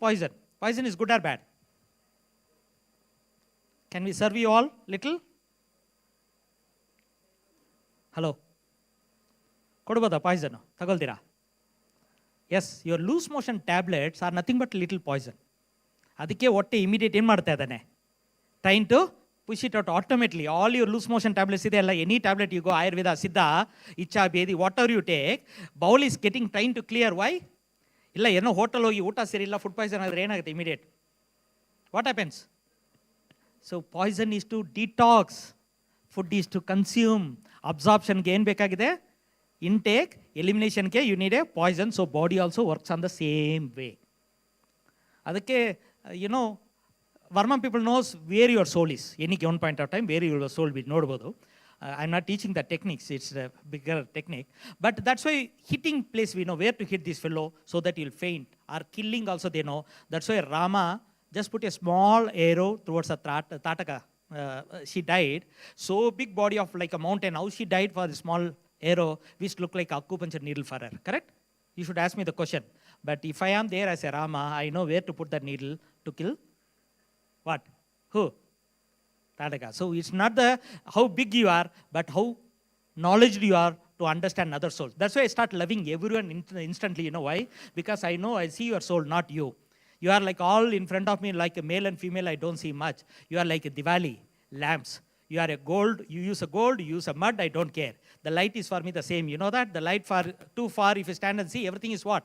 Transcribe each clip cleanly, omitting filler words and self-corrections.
poison. Poison is good or bad? Can we serve you all little? Hello. ಕೊಡ್ಬೋದಾ poison? ತಗೊಳ್ತೀರಾ? Yes, your loose motion tablets are nothing but little poison. ಅದಕ್ಕೆ ಹೊಟ್ಟೆ immediate ಏನು ಮಾಡ್ತಾ ಇದ್ದಾನೆ? Trying to push it out automatically. All your loose motion tablets ಇದೆ ಅಲ್ಲ, any tablet you go, Ayurveda, Siddha, Icha, Bedi, whatever you take, bowel is getting trying to clear. Why? ಇಲ್ಲ ಏನೋ hotel ಹೋಗಿ ಊಟ ಸೇರಿಲ್ಲ, ಫುಡ್ ಪಾಯ್ಸನ್ ಆದರೆ ಏನಾಗುತ್ತೆ immediate? What happens? So poison is to detox, food is to consume. ಅಬ್ಸಾರ್ಪ್ಷನ್ಗೆ ಏನು ಬೇಕಾಗಿದೆ? ಇಂಟೇಕ್. ಎಲಿಮಿನೇಷನ್ಗೆ you need a poison. So body also works on the same way. ಅದಕ್ಕೆ you know Varma people knows where your soul is. Any given point of time, where your soul will ನೋಡ್ಬೋದು. I'm not teaching the techniques, it's a bigger technique. But that's why hitting place, we know where to hit this fellow so that he'll faint. Or killing also they know. That's why Rama just put a small arrow towards a Tataka. She died. So big body of like a mountain. How she died for the small arrow, which looked like acupuncture needle for her. Correct? You should ask me the question. But if I am there as a Rama, I know where to put that needle to kill. What? Who? Tataka. So it's not the how big you are, but how knowledgeable you are to understand other souls. That's why I start loving everyone instantly. You know why? Because I know I see your soul, not you. You are like all in front of me, like a male and female, I don't see much. You are like a Diwali, lamps. You are a gold, you use a gold, you use a mud, I don't care. The light is for me the same. You know that? The light far too far, if you stand and see, everything is what?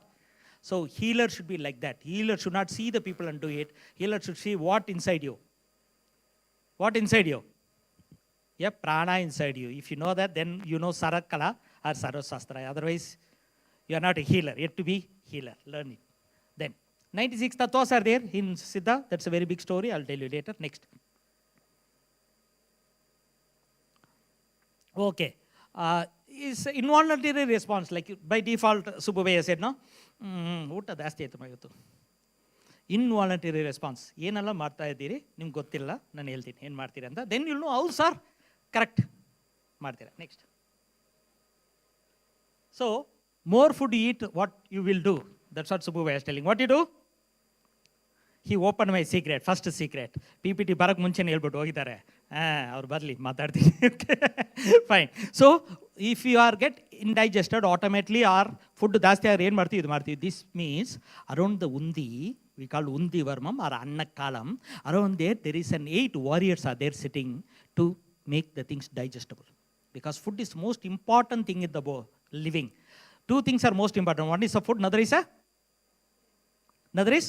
So healer should be like that. Healer should not see the people and do it. Healer should see what inside you. What inside you? Yeah, prana inside you. If you know that, then you know Sarakala or Sarasastra. Otherwise, you are not a healer. You have to be healer. Learn it. Then, 96 tattvas are there in Siddha. That's a very big story. I'll tell you later. Next. Okay. Is involuntary response, like by default, Subbuveya said, no? ಊಟ ಜಾಸ್ತಿ ಆಯ್ತು ಇವತ್ತು. Involuntary response, ಏನೆಲ್ಲ ಮಾಡ್ತಾ ಇದ್ದೀರಿ ನಿಮ್ಗೆ ಗೊತ್ತಿಲ್ಲ, ನಾನು ಹೇಳ್ತೀನಿ ಏನು ಮಾಡ್ತೀರಿ ಅಂತ. ದೆನ್ ಯು ನೋ ಹೌದು ಸರ್ ಕರೆಕ್ಟ್ ಮಾಡ್ತೀರಾ. Next. So more food eat, what you will do? That's what Subbuveya is telling. What you do? He open my secret, first secret. PPT ಬರೋಕ್ಕೆ ಮುಂಚೆನೇ ಹೇಳ್ಬಿಟ್ಟು ಹೋಗಿದ್ದಾರೆ. ಅವ್ರು ಬರಲಿ ಮಾತಾಡ್ತೀನಿ. Fine. So if you are get indigested automatically are food ಜಾಸ್ತಿ ಆದ್ರೆ ಏನು ಮಾಡ್ತೀವಿ? ಇದು ಮಾಡ್ತೀವಿ. ದಿಸ್ ಮೀನ್ಸ್ ಅರೌಂಡ್ ದ ಉಂದಿ, ವಿ ಕಾಲ್ ಉಂದಿ ವರ್ಮಂ ಆರ್ ಅನ್ನಕ್ಕಾಲಂ, around there is an 8 warriors are there sitting to make the things digestible. Because food is most important thing in the living. 2 things are most important. One is the food, another is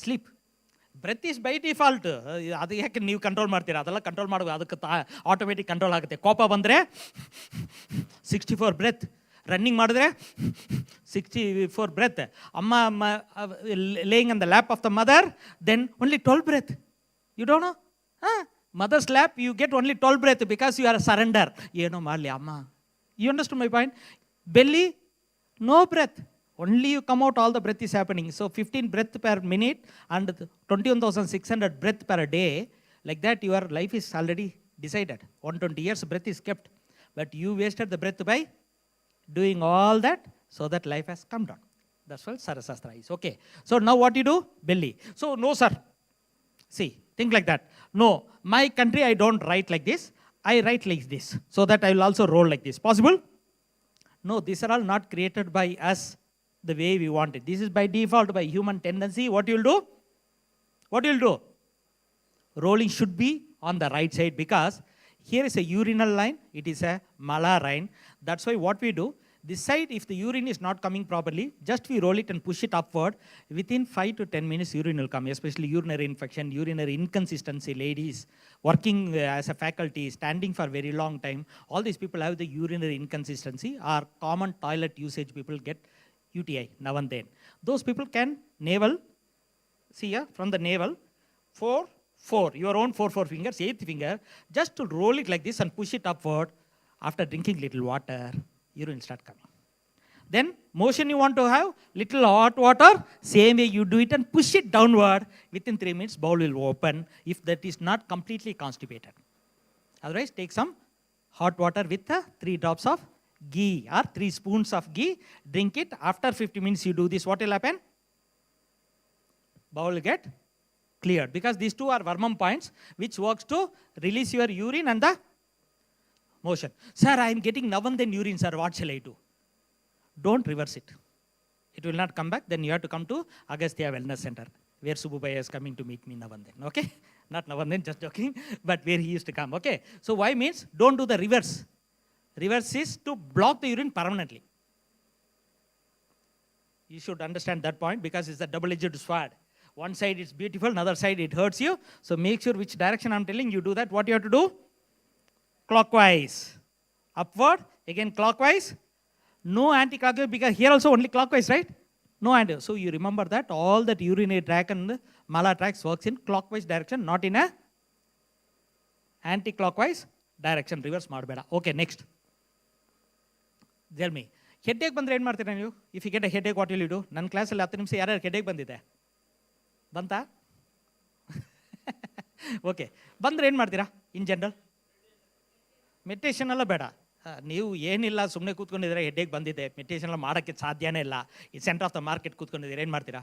sleep. Breath is by default. ಅದು ಯಾಕೆ ನೀವು control ಮಾಡ್ತೀರಾ? ಅದೆಲ್ಲ control ಮಾಡಬೇಕು. ಅದಕ್ಕೆ automatic control ಆಗುತ್ತೆ. ಕೋಪ ಬಂದರೆ 64 ಬ್ರೆತ್, ರನ್ನಿಂಗ್ ಮಾಡಿದ್ರೆ 64 ಬ್ರೆತ್. ಅಮ್ಮ laying on the lap of the mother, then only 12 breath. You don't know? Mother's lap you get only 12 breath because you are surrender. ಏನೋ ಮಾಡಲಿ ಅಮ್ಮ. You understand my point? Belly no breath. Only you come out, all the breath is happening. So 15 breath per minute and 21,600 breath per day. Like that, your life is already decided. 120 years breath is kept. But you wasted the breath by doing all that, so that life has come down. That's what Sarasastra is. Okay. So now what you do? Belly. So no sir. See, think like that. No, my country I don't write like this. I write like this. So that I will also roll like this. Possible? No, these are all not created by us the way we want it. This is by default, by human tendency. What you will do? What you will do? Rolling should be on the right side, because here is a urinal line, it is a mala line. That's why what we do, this side, if the urine is not coming properly, just we roll it and push it upward. Within 5 to 10 minutes, urine will come, especially urinary infection, urinary inconsistency, ladies working as a faculty, standing for very long time. All these people have the urinary inconsistency, or common toilet usage people get UTI now and then. Those people can navel, see here, from the navel, 4, your own 4 fingers, 8th finger, just to roll it like this and push it upward. After drinking little water, urine start coming. Then motion you want to have, little hot water, same way you do it and push it downward. Within 3 minutes, bowel will open, if that is not completely constipated. Otherwise, take some hot water with 3 drops of ghee or 3 spoons of ghee. Drink it. After 50 minutes you do this. What will happen? Bowel will get cleared, because these two are Varman points which works to release your urine and the motion. Sir, I am getting now and then urine, sir. What shall I do? Don't reverse it. It will not come back. Then you have to come to Agastya Wellness Center, where Sububhaya is coming to meet me now and then. Okay? Not now and then, just joking, but where he used to come. Okay? So why means don't do the reverse. Reverse is to block the urine permanently. You should understand that point, because it's a double-edged sword. One side it's beautiful, another side it hurts you. So make sure which direction I'm telling you do that. What you have to do? Clockwise. Upward, again clockwise. No anti-clockwise, because here also only clockwise, right? No anti. So you remember that all that urinary tract and mala tracts works in clockwise direction, not in a anti-clockwise direction. Reverse ಮಾಡಬೇಡ. Okay, next. Tell me. Headache ಬಂದ್ರೆ ಏನು ಮಾಡ್ತೀರಾ ನೀವು? If you get a headache, what will you do? ನನ್ನ ಕ್ಲಾಸಲ್ಲಿ 10 ನಿಮಿಷ ಯಾರ್ಯಾರು headache ಬಂದಿದೆ? ಬಂತಾ? ಓಕೆ, ಬಂದರೆ ಏನು ಮಾಡ್ತೀರಾ ಇನ್ ಜನರಲ್? ಮೆಡಿಟೇಷನ್ ಎಲ್ಲ ಬೇಡ. ನೀವು ಏನಿಲ್ಲ, ಸುಮ್ಮನೆ ಕೂತ್ಕೊಂಡಿದ್ರೆ ಹೆಡ್ಡೇಕ್ ಬಂದಿದೆ, ಮೆಡಿಟೇಷನ್ ಎಲ್ಲ ಮಾಡೋಕ್ಕೆ ಸಾಧ್ಯನೇ ಇಲ್ಲ, ಈ ಸೆಂಟರ್ ಆಫ್ ದ ಮಾರ್ಕೆಟ್ ಕೂತ್ಕೊಂಡಿದ್ದೀರ, ಏನು ಮಾಡ್ತೀರಾ?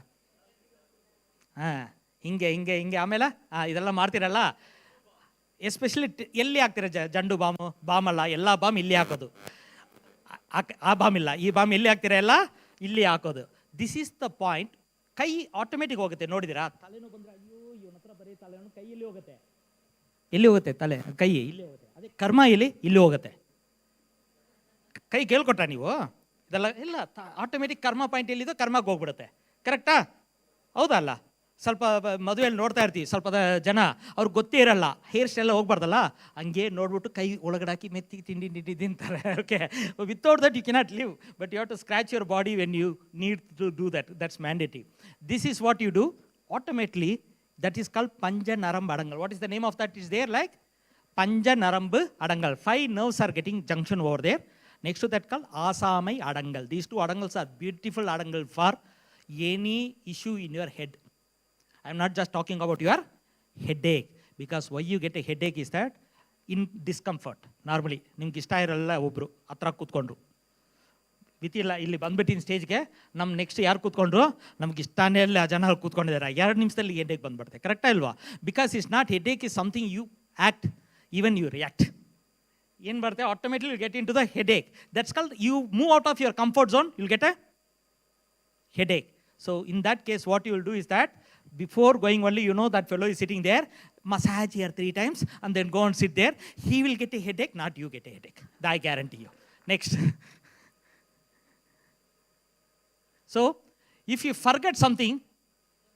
ಹಿಂಗೆ ಹಿಂಗೆ ಹಿಂಗೆ ಆಮೇಲೆ ಇದೆಲ್ಲ ಮಾಡ್ತೀರಲ್ಲ. ಎಸ್ಪೆಷಲಿ ಎಲ್ಲಿ ಹಾಕ್ತೀರ? ಜಂಡು ಬಾಮಲ್ಲ, ಎಲ್ಲ ಬಾಮ್ ಇಲ್ಲಿ ಹಾಕೋದು. ಆ ಬಾಮ್ ಇಲ್ಲ, ಈ ಬಾಮ್ ಎಲ್ಲಿ ಹಾಕ್ತೀರ? ಎಲ್ಲ ಇಲ್ಲಿ ಹಾಕೋದು. This is the point. ಕೈ ಆಟೋಮೆಟಿಕ್ ಹೋಗುತ್ತೆ. ನೋಡಿದಿರಾ? ತಲೆನೋ ಬಂದರೆ ಅಯ್ಯೋ ಇವನ ಹತ್ರ ಬರೀ ತಲೆನೋ, ಕೈ ಇಲ್ಲಿ ಹೋಗುತ್ತೆ. ಎಲ್ಲಿ ಹೋಗುತ್ತೆ? ತಲೆ, ಕೈ ಇಲ್ಲಿ ಹೋಗುತ್ತೆ. ಅದೇ ಕರ್ಮ ಇಲ್ಲಿ ಹೋಗುತ್ತೆ. ಕೈ ಕೇಳ್ಕೊಟ್ಟ ನೀವು? ಇದೆಲ್ಲ ಇಲ್ಲ, ಆಟೋಮೆಟಿಕ್ ಕರ್ಮ ಪಾಯಿಂಟ್ ಎಲ್ಲಿದೋ ಕರ್ಮಕ್ಕೆ ಹೋಗ್ಬಿಡುತ್ತೆ. ಕರೆಕ್ಟಾ? ಹೌದಾ? ಅಲ್ಲ, ಸ್ವಲ್ಪ ಮದುವೆಯಲ್ಲಿ ನೋಡ್ತಾ ಇರ್ತೀವಿ, ಸ್ವಲ್ಪ ಜನ ಅವ್ರಿಗೆ ಗೊತ್ತೇ ಇರಲ್ಲ, ಹೇರ್ ಸ್ಟೈಲ್ ಹೋಗ್ಬಾರ್ದಲ್ಲ, ಹಂಗೆ ನೋಡ್ಬಿಟ್ಟು ಕೈ ಒಳಗಡೆ ಹಾಕಿ ಮೆತ್ತಿಗೆ ತಿಂಡಿ ತಿಂತಾರೆ. Okay, without that you cannot live, but you have to scratch your body when you need to do that. That's mandatory. This is what you do automatically. That is called Panja Narambu Adangal. What is the name of that? Is there like Panja Narambu Adangal. 5 nerves are getting junction over there. Next to that called Asamai Adangal. These 2 Adangals are beautiful Adangal for any issue in your head. I am not just talking about your headache, because why you get a headache is that in discomfort. Normally, ನಿಮ್ಗೆ ಇಷ್ಟ ಇರಲ್ಲ, ಒಬ್ಬರು ಹತ್ರ ಕೂತ್ಕೊಂಡ್ರು ವಿತಿಲ್ಲ, ಇಲ್ಲಿ ಬಂದ್ಬಿಟ್ಟಿನ ಸ್ಟೇಜ್ಗೆ ನಮ್ಮ next ಯಾರು ಕೂತ್ಕೊಂಡ್ರು, ನಮ್ಗೆ ಇಷ್ಟನೇ ಇಲ್ಲ, ಜನ ಕೂತ್ಕೊಂಡಿದ್ದಾರೆ, 2 ನಿಮಿಷದಲ್ಲಿ ಹೆಡ್ಡೇಕ್ ಬಂದ್ಬಿಡುತ್ತೆ. ಕರೆಕ್ಟಾ ಇಲ್ವಾ? Because it's not headache, is something you act, even you react. ಏನು ಬರುತ್ತೆ? Automatically get into the headache. That's called you move out of your comfort zone, you will get a headache. So in that case what you will do is that before going only, you know that fellow is sitting there, massage here 3 times and then go and sit there. He will get a headache, not you get a headache. I guarantee you. Next. So, if you forget something,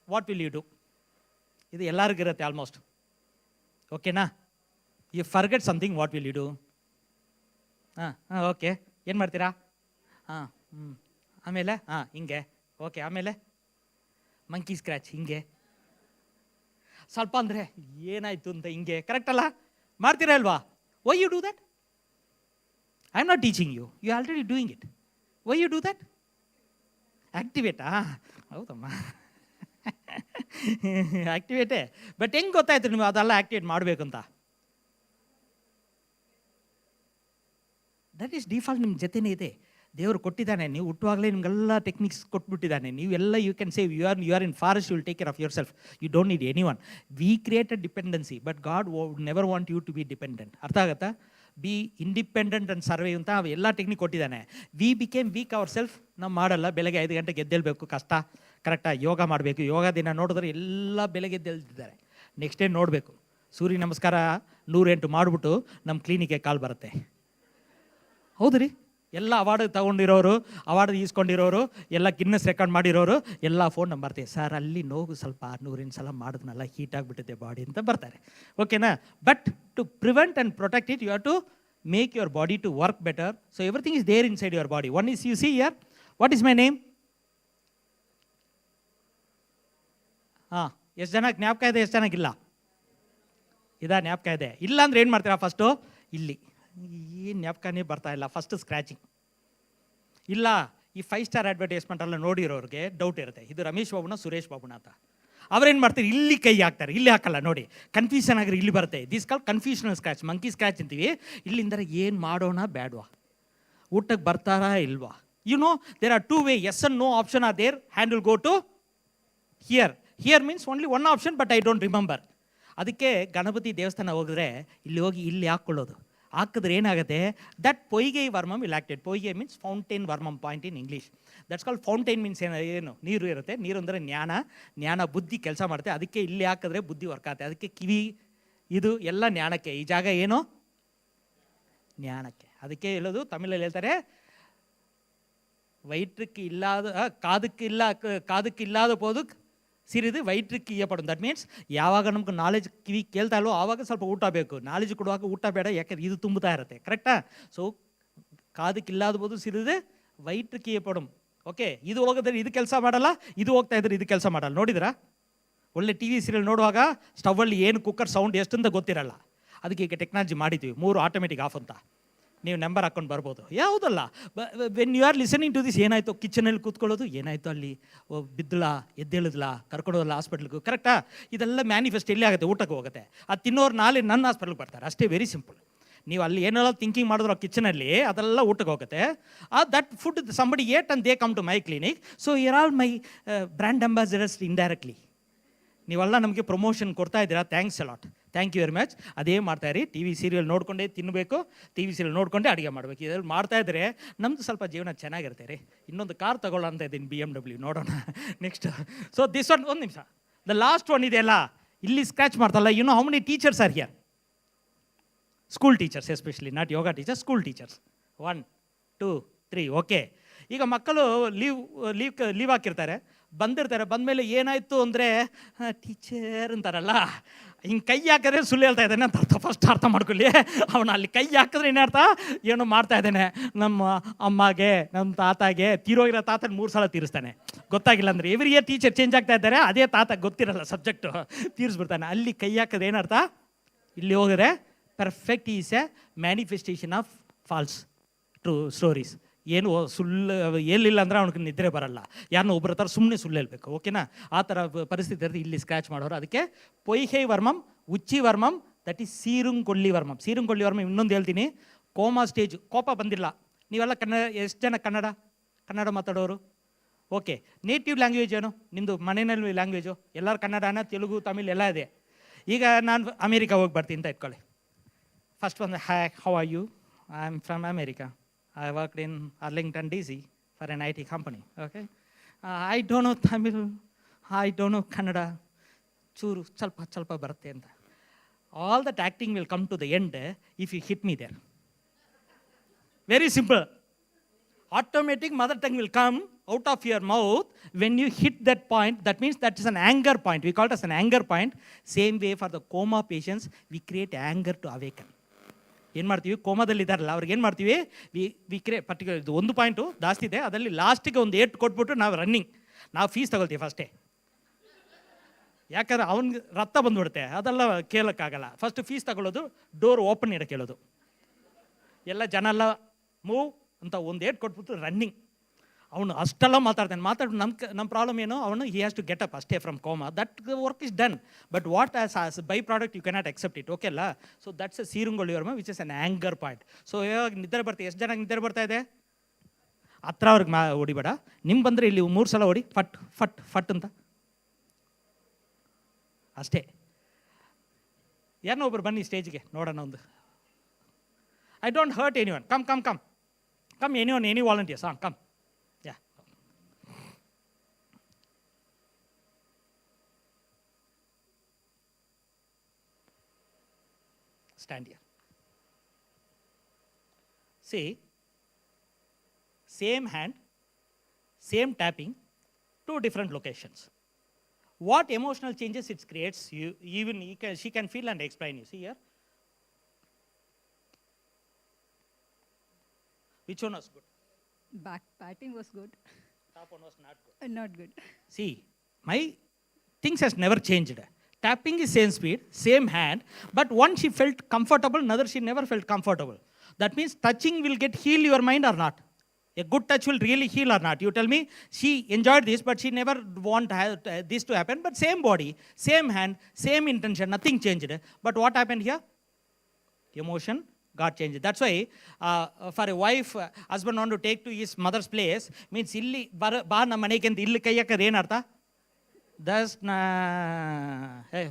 what will you do? Idu ellargu irutte almost. Okay na? You forget something, what will you do? Okay. ಏನು ಮಾಡ್ತೀರಾ? ಆಮೇಲೆ ಹಿಂಗೆ. Okay, ಆಮೇಲೆ monkey scratch ಹಿಂಗೆ ಸ್ವಲ್ಪ ಅಂದರೆ ಏನಾಯಿತು ಅಂತ ಹಿಂಗೆ. ಕರೆಕ್ಟ್ ಅಲ್ಲ? ಮಾಡ್ತೀರಾ ಅಲ್ವಾ? Why you do that? I am not teaching you, you already doing it. Why you do that? ಆ್ಯಕ್ಟಿವೇಟಾ? ಹೌದಮ್ಮ, ಆ್ಯಕ್ಟಿವೇಟೇ. ಬಟ್ ಹೆಂಗೆ ಗೊತ್ತಾಯ್ತು ನೀವು ಅದೆಲ್ಲ ಆ್ಯಕ್ಟಿವೇಟ್ ಮಾಡಬೇಕು ಅಂತ? ದಟ್ ಈಸ್ ಡಿಫಾಲ್ಟ್, ನಿಮ್ಮ ಜೊತೆನೇ ಇದೆ. ದೇವರು ಕೊಟ್ಟಿದ್ದಾನೆ, ನೀವು ಹುಟ್ಟುವಾಗಲೇ ನಿಮಗೆಲ್ಲ ಟೆಕ್ನಿಕ್ಸ್ ಕೊಟ್ಬಿಟ್ಟಿದ್ದಾನೆ. ನೀವೆಲ್ಲ you can save. You are in forest, you will take care of yourself. You don't need any one. We created dependency, but God never want you to be dependent. ಅರ್ಥ ಆಗುತ್ತಾ? Be independent and ಸರ್ವೇ ಅಂತ ಎಲ್ಲ technique ಕೊಟ್ಟಿದ್ದಾನೆ. We became weak ourself. ನಾವು ಮಾಡಲ್ಲ. ಬೆಳಗ್ಗೆ 5 ಗಂಟೆಗೆ ಎದ್ದೇಳಬೇಕು, ಕಷ್ಟ. ಕರೆಕ್ಟಾಗಿ ಯೋಗ ಮಾಡಬೇಕು. ಯೋಗ ದಿನ ನೋಡಿದ್ರೆ ಎಲ್ಲ ಬೆಳಗ್ಗೆ ಎದ್ದೇಳ್ತಿದ್ದಾರೆ. ನೆಕ್ಸ್ಟ್ ಡೇ ನೋಡಬೇಕು, ಸೂರ್ಯ ನಮಸ್ಕಾರ 108 ಮಾಡಿಬಿಟ್ಟು ನಮ್ಮ ಕ್ಲಿನಿಕ್ಗೆ ಕಾಲ್ ಬರುತ್ತೆ. ಹೌದು ರೀ, ಎಲ್ಲ ಅವಾರ್ಡ್ ತೊಗೊಂಡಿರೋರು, ಅವಾರ್ಡ್ ಈಸ್ಕೊಂಡಿರೋರು, ಎಲ್ಲ ಗಿನ್ನೆಸ್ ರೆಕಾರ್ಡ್ ಮಾಡಿರೋರು ಎಲ್ಲ ಫೋನ್ ನಂಬರ್ ಬರ್ತೀವಿ. ಸರ್ ಅಲ್ಲಿ ನೋವು ಸ್ವಲ್ಪ 600 ಸಲ ಮಾಡಿದ್ನಲ್ಲ, ಹೀಟ್ ಆಗಿಬಿಟ್ಟಿದೆ ಬಾಡಿ ಅಂತ ಬರ್ತಾರೆ. ಓಕೆನಾ? But to prevent and protect it, you have to make your body to work better. So everything is there inside your body. One is you see here, what is my name? ಎಷ್ಟು ಜನ ಜ್ಞಾಪಕ ಇದೆ, ಎಷ್ಟು ಜನಕ್ಕಿಲ್ಲ? ಜ್ಞಾಪಕ ಇದೆ. ಇಲ್ಲ ಅಂದರೆ ಏನು ಮಾಡ್ತೀರಾ? ಫಸ್ಟು ಇಲ್ಲಿ ಏನು ಜ್ಞಾಪಕನೇ ಬರ್ತಾ ಇಲ್ಲ, ಫಸ್ಟ್ ಸ್ಕ್ರ್ಯಾಚಿಂಗ್. ಇಲ್ಲ, ಈ 5 ಸ್ಟಾರ್ ಅಡ್ವರ್ಟೈಸ್ಮೆಂಟ್ ಎಲ್ಲ ನೋಡಿರೋರಿಗೆ ಡೌಟ್ ಇರುತ್ತೆ, ಇದು ರಮೇಶ್ ಬಾಬುನ ಸುರೇಶ್ ಬಾಬುನ ಅಂತ. ಅವ್ರೇನು ಮಾಡ್ತಾರೆ? ಇಲ್ಲಿ ಕೈ ಹಾಕ್ತಾರೆ, ಇಲ್ಲಿ ಹಾಕಲ್ಲ. ನೋಡಿ, ಕನ್ಫ್ಯೂಷನ್ ಆಗಿರಿ ಇಲ್ಲಿ ಬರುತ್ತೆ. This call confusional scratch, monkey scratch ಅಂತೀವಿ. ಇಲ್ಲಿಂದ ಏನು ಮಾಡೋಣ ಬೇಡವಾ? ಊಟಕ್ಕೆ ಬರ್ತಾರಾ ಇಲ್ವಾ? You know there are two way, yes and no option are there, hand will go to here. Here means only one option, but I don't remember. ಅದಕ್ಕೆ ಗಣಪತಿ ದೇವಸ್ಥಾನ ಹೋಗಿದ್ರೆ ಇಲ್ಲಿ ಹೋಗಿ ಇಲ್ಲಿ ಹಾಕ್ಕೊಳ್ಳೋದು. ಹಾಕಿದ್ರೆ ಏನಾಗುತ್ತೆ, ದಟ್ ಪೊಯ್ಗೆ ವರ್ಮಮ್ ವಿಲ್ ಆಕ್ಟೆಡ್. ಪೊಯ್ಗೆ means fountain varmam point in English. That's called fountain means ಏನು ನೀರು ಇರುತ್ತೆ. ನೀರು ಅಂದರೆ ಜ್ಞಾನ ಬುದ್ಧಿ ಕೆಲಸ ಮಾಡುತ್ತೆ. ಅದಕ್ಕೆ ಇಲ್ಲಿ ಹಾಕಿದ್ರೆ ಬುದ್ಧಿ ವರ್ಕ್ ಆಗುತ್ತೆ. ಅದಕ್ಕೆ ಕಿವಿ ಇದು ಎಲ್ಲ ಜ್ಞಾನಕ್ಕೆ, ಈ ಜಾಗ ಏನು ಜ್ಞಾನಕ್ಕೆ. ಅದಕ್ಕೆ ಹೇಳೋದು ತಮಿಳಲ್ಲಿ ಹೇಳ್ತಾರೆ, ವೈಟ್ರಿಗೆ ಇಲ್ಲಾದ ಕಾದಕ್ಕೆ ಇಲ್ಲಾದ ಪೋದು ಸಿರಿದು ವೈಟ್ರಿಗೆ ಇಯ್ಯಪடும். ದಟ್ ಮೀನ್ಸ್ ಯಾವಾಗ ನಮ್ಗೆ ನಾಲೆಜ್ ಕಿವಿ ಕೇಳ್ತಾ ಇಲ್ವೋ ಆವಾಗ ಸ್ವಲ್ಪ ಊಟ ಬೇಕು. ನಾಲೆಜ್ ಕೊಡುವಾಗ ಊಟ ಬೇಡ, ಯಾಕಂದ್ರೆ ಇದು ತುಂಬುತ್ತಾ ಇರುತ್ತೆ. ಕರೆಕ್ಟಾ? ಸೊ ಕಾದಕ್ಕೆ ಇಲ್ಲಾದ ಬೋದು ಸಿರಿದು ವೈಟ್ರಿಗೆ ಇಯ್ಯಪடும். ಓಕೆ, ಇದು ಹೋಗಿದ್ರೆ ಇದು ಕೆಲಸ ಮಾಡಲ್ಲ, ಇದು ಹೋಗ್ತಾ ಇದ್ರೆ ಇದು ಕೆಲಸ ಮಾಡಲ್ಲ. ನೋಡಿದ್ರಾ? ಒಳ್ಳೆ ಟಿ ವಿ ಸೀರಿಯಲ್ ನೋಡುವಾಗ ಸ್ಟವಲ್ಲಿ ಏನು ಕುಕ್ಕರ್ ಸೌಂಡ್ ಎಷ್ಟು ಅಂತ ಗೊತ್ತಿರಲ್ಲ. ಅದಕ್ಕೆ ಈಗ ಟೆಕ್ನಾಲಜಿ ಮಾಡಿದ್ದೀವಿ, 3 ಆಟೋಮೆಟಿಕ್ ಆಫ್ ಅಂತ. ನೀವು ನಂಬರ್ ಹಾಕ್ಕೊಂಡು ಬರ್ಬೋದು. ಯಾವುದಲ್ಲ, when you are listening to this, ಏನಾಯಿತು ಕಿಚನಲ್ಲಿ ಕೂತ್ಕೊಳ್ಳೋದು, ಏನಾಯಿತು ಅಲ್ಲಿ ಬಿದ್ದಳ ಎದ್ದೇಳಿದ್ಲಾ, ಕರ್ಕೊಂಡೋಲ್ಲ ಹಾಸ್ಪಿಟ್ಲಿಗೂ. ಕರೆಕ್ಟಾ? ಇದೆಲ್ಲ ಮ್ಯಾನಿಫೆಸ್ಟ್ ಎಲ್ಲಿ ಆಗುತ್ತೆ, ಊಟಕ್ಕೆ ಹೋಗುತ್ತೆ. ಅದು ತಿನ್ನೋರು ನಾಳೆ ನನ್ನ ಹಾಸ್ಪಿಟ್ಲಿಗೆ ಬರ್ತಾರೆ. ಅಷ್ಟೇ, ವೆರಿ ಸಿಂಪಲ್. ನೀವು ಅಲ್ಲಿ ಏನೆಲ್ಲ ಥಿಂಕಿಂಗ್ ಮಾಡಿದ್ರು ಆ ಕಿಚನಲ್ಲಿ, ಅದೆಲ್ಲ ಊಟಕ್ಕೆ ಹೋಗುತ್ತೆ. That food somebody ate and they come to my clinic. So you're all my brand ambassadors indirectly. ನೀವೆಲ್ಲ ನಮಗೆ ಪ್ರಮೋಷನ್ ಕೊಡ್ತಾ ಇದ್ದೀರಾ, thanks a lot, thank you very much. ಅದೇ ಮಾಡ್ತಾಯಿರಿ. ಟಿ ವಿ ಸೀರಿಯಲ್ ನೋಡಿಕೊಂಡೇ ತಿನ್ನಬೇಕು, ಟಿ ವಿ ಸೀರಿಯಲ್ ನೋಡಿಕೊಂಡೇ ಅಡುಗೆ ಮಾಡಬೇಕು. ಇದೆಲ್ಲ ಮಾಡ್ತಾಯಿದ್ರೆ ನಮ್ಮದು ಸ್ವಲ್ಪ ಜೀವನ ಚೆನ್ನಾಗಿರುತ್ತೆ ರೀ. ಇನ್ನೊಂದು ಕಾರ್ ತಗೊಳ್ಳೋ ಅಂತ ಇದ್ದೀನಿ, BMW, ನೋಡೋಣ ನೆಕ್ಸ್ಟ್. ಸೊ ದಿಸ್ ಒನ್, ಒಂದು ನಿಮಿಷ, ದ ಲಾಸ್ಟ್ ಒನ್ ಇದೆಯಲ್ಲ, ಇಲ್ಲಿ ಸ್ಕ್ರ್ಯಾಚ್ ಮಾಡ್ತಲ್ಲ. You know how many teachers are here? School teachers especially, not yoga teachers, school teachers. 1 2 3. Okay, ಈಗ ಮಕ್ಕಳು ಲೀವ್ ಹಾಕಿರ್ತಾರೆ, ಬಂದಿರ್ತಾರೆ. ಬಂದಮೇಲೆ ಏನಾಯಿತು ಅಂದರೆ ಟೀಚರ್ ಅಂತಾರಲ್ಲ, ಹಿಂಗೆ ಕೈ ಹಾಕಿದ್ರೆ ಸುಳ್ಳು ಹೇಳ್ತಾ ಇದ್ದಾನೆ ಅಂತ ಅರ್ಥ. ಫಸ್ಟ್ ಅರ್ಥ ಮಾಡ್ಕೊಳ್ಳಿ, ಅವನು ಅಲ್ಲಿ ಕೈ ಹಾಕಿದ್ರೆ ಏನರ್ಥ, ಏನೋ ಮಾಡ್ತಾ ಇದ್ದಾನೆ. ನಮ್ಮ ಅಮ್ಮಗೆ, ನಮ್ಮ ತಾತಾಗೆ, ತೀರೋಗಿರೋ ತಾತನ 3 ಸಲ ತೀರಿಸ್ತಾನೆ. ಗೊತ್ತಾಗಿಲ್ಲ ಅಂದರೆ ಎವ್ರಿ ಇಯರ್ ಟೀಚರ್ ಚೇಂಜ್ ಆಗ್ತಾ ಇದ್ದಾರೆ. ಅದೇ ತಾತ ಗೊತ್ತಿರಲ್ಲ ಸಬ್ಜೆಕ್ಟು, ತೀರಿಸ್ಬಿಡ್ತಾನೆ. ಅಲ್ಲಿ ಕೈ ಹಾಕೋದು ಏನರ್ಥ, ಇಲ್ಲಿ ಹೋದರೆ perfect is a manifestation of false true stories. ಏನು ಸುಳ್ಳು ಹೇಳಿಲ್ಲ ಅಂದರೆ ಅವ್ನಿಗೆ ನಿದ್ರೆ ಬರಲ್ಲ. ಯಾರನ್ನ ಒಬ್ಬರ ಥರ ಸುಮ್ಮನೆ ಸುಳ್ಳು ಹೇಳಬೇಕು. ಓಕೆನಾ? ಆ ಥರ ಪರಿಸ್ಥಿತಿ ಇರುತ್ತೆ. ಇಲ್ಲಿ ಸ್ಕ್ರ್ಯಾಚ್ ಮಾಡೋರು. ಅದಕ್ಕೆ ಪೊಯ್ಹೈ ವರ್ಮಂ, ಉಚ್ಚಿ ವರ್ಮಂ, ದಟ್ ಈಸ್ ಸೀರುಂಗೊಳ್ಳಿ ವರ್ಮಂ. ಸೀರುಂಗೊಳ್ಳಿ ವರ್ಮಂ ಇನ್ನೊಂದು ಹೇಳ್ತೀನಿ, ಕೋಮಾ ಸ್ಟೇಜ್. ಕೋಪ ಬಂದಿಲ್ಲ. ನೀವೆಲ್ಲ ಎಷ್ಟು ಜನ ಕನ್ನಡ ಮಾತಾಡೋರು? ಓಕೆ, ನೇಟಿವ್ ಲ್ಯಾಂಗ್ವೇಜ್ ಏನು ನಿಮ್ಮದು? ಮನೆಯಲ್ಲಿ ಲ್ಯಾಂಗ್ವೇಜು ಎಲ್ಲರೂ ಕನ್ನಡನ, ತೆಲುಗು, ತಮಿಳ್ ಎಲ್ಲ ಇದೆ. ಈಗ ನಾನು ಅಮೇರಿಕಾ ಹೋಗಿ ಬರ್ತೀನಿ ಅಂತ ಇಟ್ಕೊಳ್ಳಿ. ಫಸ್ಟ್ ಒಂದು, hi, how are you? I am from America. I worked in Arlington, DC for an IT company. Okay, I don't know Tamil, I don't know Kannada, ಚೂರು ಸ್ವಲ್ಪ ಬರುತ್ತೆ ಅಂತ. All that acting will come to the end if you hit me there. Very simple. Automatic mother tongue will come out of your mouth when you hit that point. That means that is an anger point. We call it as an anger point. Same way for the coma patients, we create anger to awaken. ಏನು ಮಾಡ್ತೀವಿ, ಕೋಮಾದಲ್ಲಿ ಇದ್ದಾರಲ್ಲ ಅವ್ರಿಗೆ ಏನು ಮಾಡ್ತೀವಿ, V particular ಇದು ಒಂದು point ಜಾಸ್ತಿ ಇದೆ, ಅದರಲ್ಲಿ ಲಾಸ್ಟಿಗೆ ಒಂದು 8 ಕೊಟ್ಬಿಟ್ಟು ನಾವು ಫೀಸ್ ತಗೊಳ್ತೀವಿ ಫಸ್ಟೇ. ಯಾಕಂದ್ರೆ ಅವ್ನಿಗೆ ರಕ್ತ ಬಂದುಬಿಡುತ್ತೆ, ಅದೆಲ್ಲ ಕೇಳೋಕ್ಕಾಗಲ್ಲ. ಫಸ್ಟ್ ಫೀಸ್ ತಗೊಳ್ಳೋದು, ಡೋರ್ ಓಪನ್ ಇಡಕ್ಕೆ ಹೇಳೋದು, ಎಲ್ಲ ಜನ ಎಲ್ಲ ಮೂವ್ ಅಂತ ಒಂದು 8 ಕೊಟ್ಬಿಟ್ಟು ರನ್ನಿಂಗ್. ಅವನು ಅಷ್ಟೆಲ್ಲ ಮಾತಾಡ್ಬಿಟ್ಟು ನಮ್ಮ ಪ್ರಾಬ್ಲಮ್ ಏನು, ಅವನು he has to get up ಅಷ್ಟೇ from coma. That work is done. But what as by product you cannot accept it. Okay ಅಲ್ಲ? ಸೊ ದಟ್ಸ್ ಎ ಸೀರುಂಗೊಳ್ಳಿ varma which is an anger point. So ಇವಾಗ ನಿದ್ರೆ ಬರ್ತೀವಿ, ಎಷ್ಟು ಜನ ನಿದ್ರೆ ಬರ್ತಾ ಇದೆ? ಹತ್ರ ಅವ್ರಿಗೆ ಹೊಡಿಬೇಡ. ನಿಮ್ಗೆ ಬಂದರೆ ಇಲ್ಲಿ 3 ಸಲ ಹೊಡಿ, ಫಟ್ ಫಟ್ ಫಟ್ ಅಂತ ಅಷ್ಟೇ. ಯಾರನ್ನೋ ಒಬ್ರು ಬನ್ನಿ ಸ್ಟೇಜ್ಗೆ ನೋಡೋಣ ಒಂದು. I don't hurt any one. Come any volunteers. Come. Stand here. See, same hand, same tapping, 2 different locations. What emotional changes it creates, she can feel and explain. You see here? Which one was good? Back patting was good. Top one was not good. Not good. See, my things has never changed. Tapping is same speed, same hand, but one she felt comfortable, another she never felt comfortable. That means touching will heal your mind or not. A good touch will really heal or not. You tell me, she enjoyed this, but she never want this to happen. But same body, same hand, same intention, nothing changed. But what happened here? Emotion God changed it. That's why for a wife, husband want to take to his mother's place, means ಇಲ್ಲಿ ಬಾ ನಮ್ಮ ಮನೆಗೆ ಅಂತ ಇಲ್ಲಿ ಕೈ ಹಾಕೋದು ಏನು ಅರ್ಥ?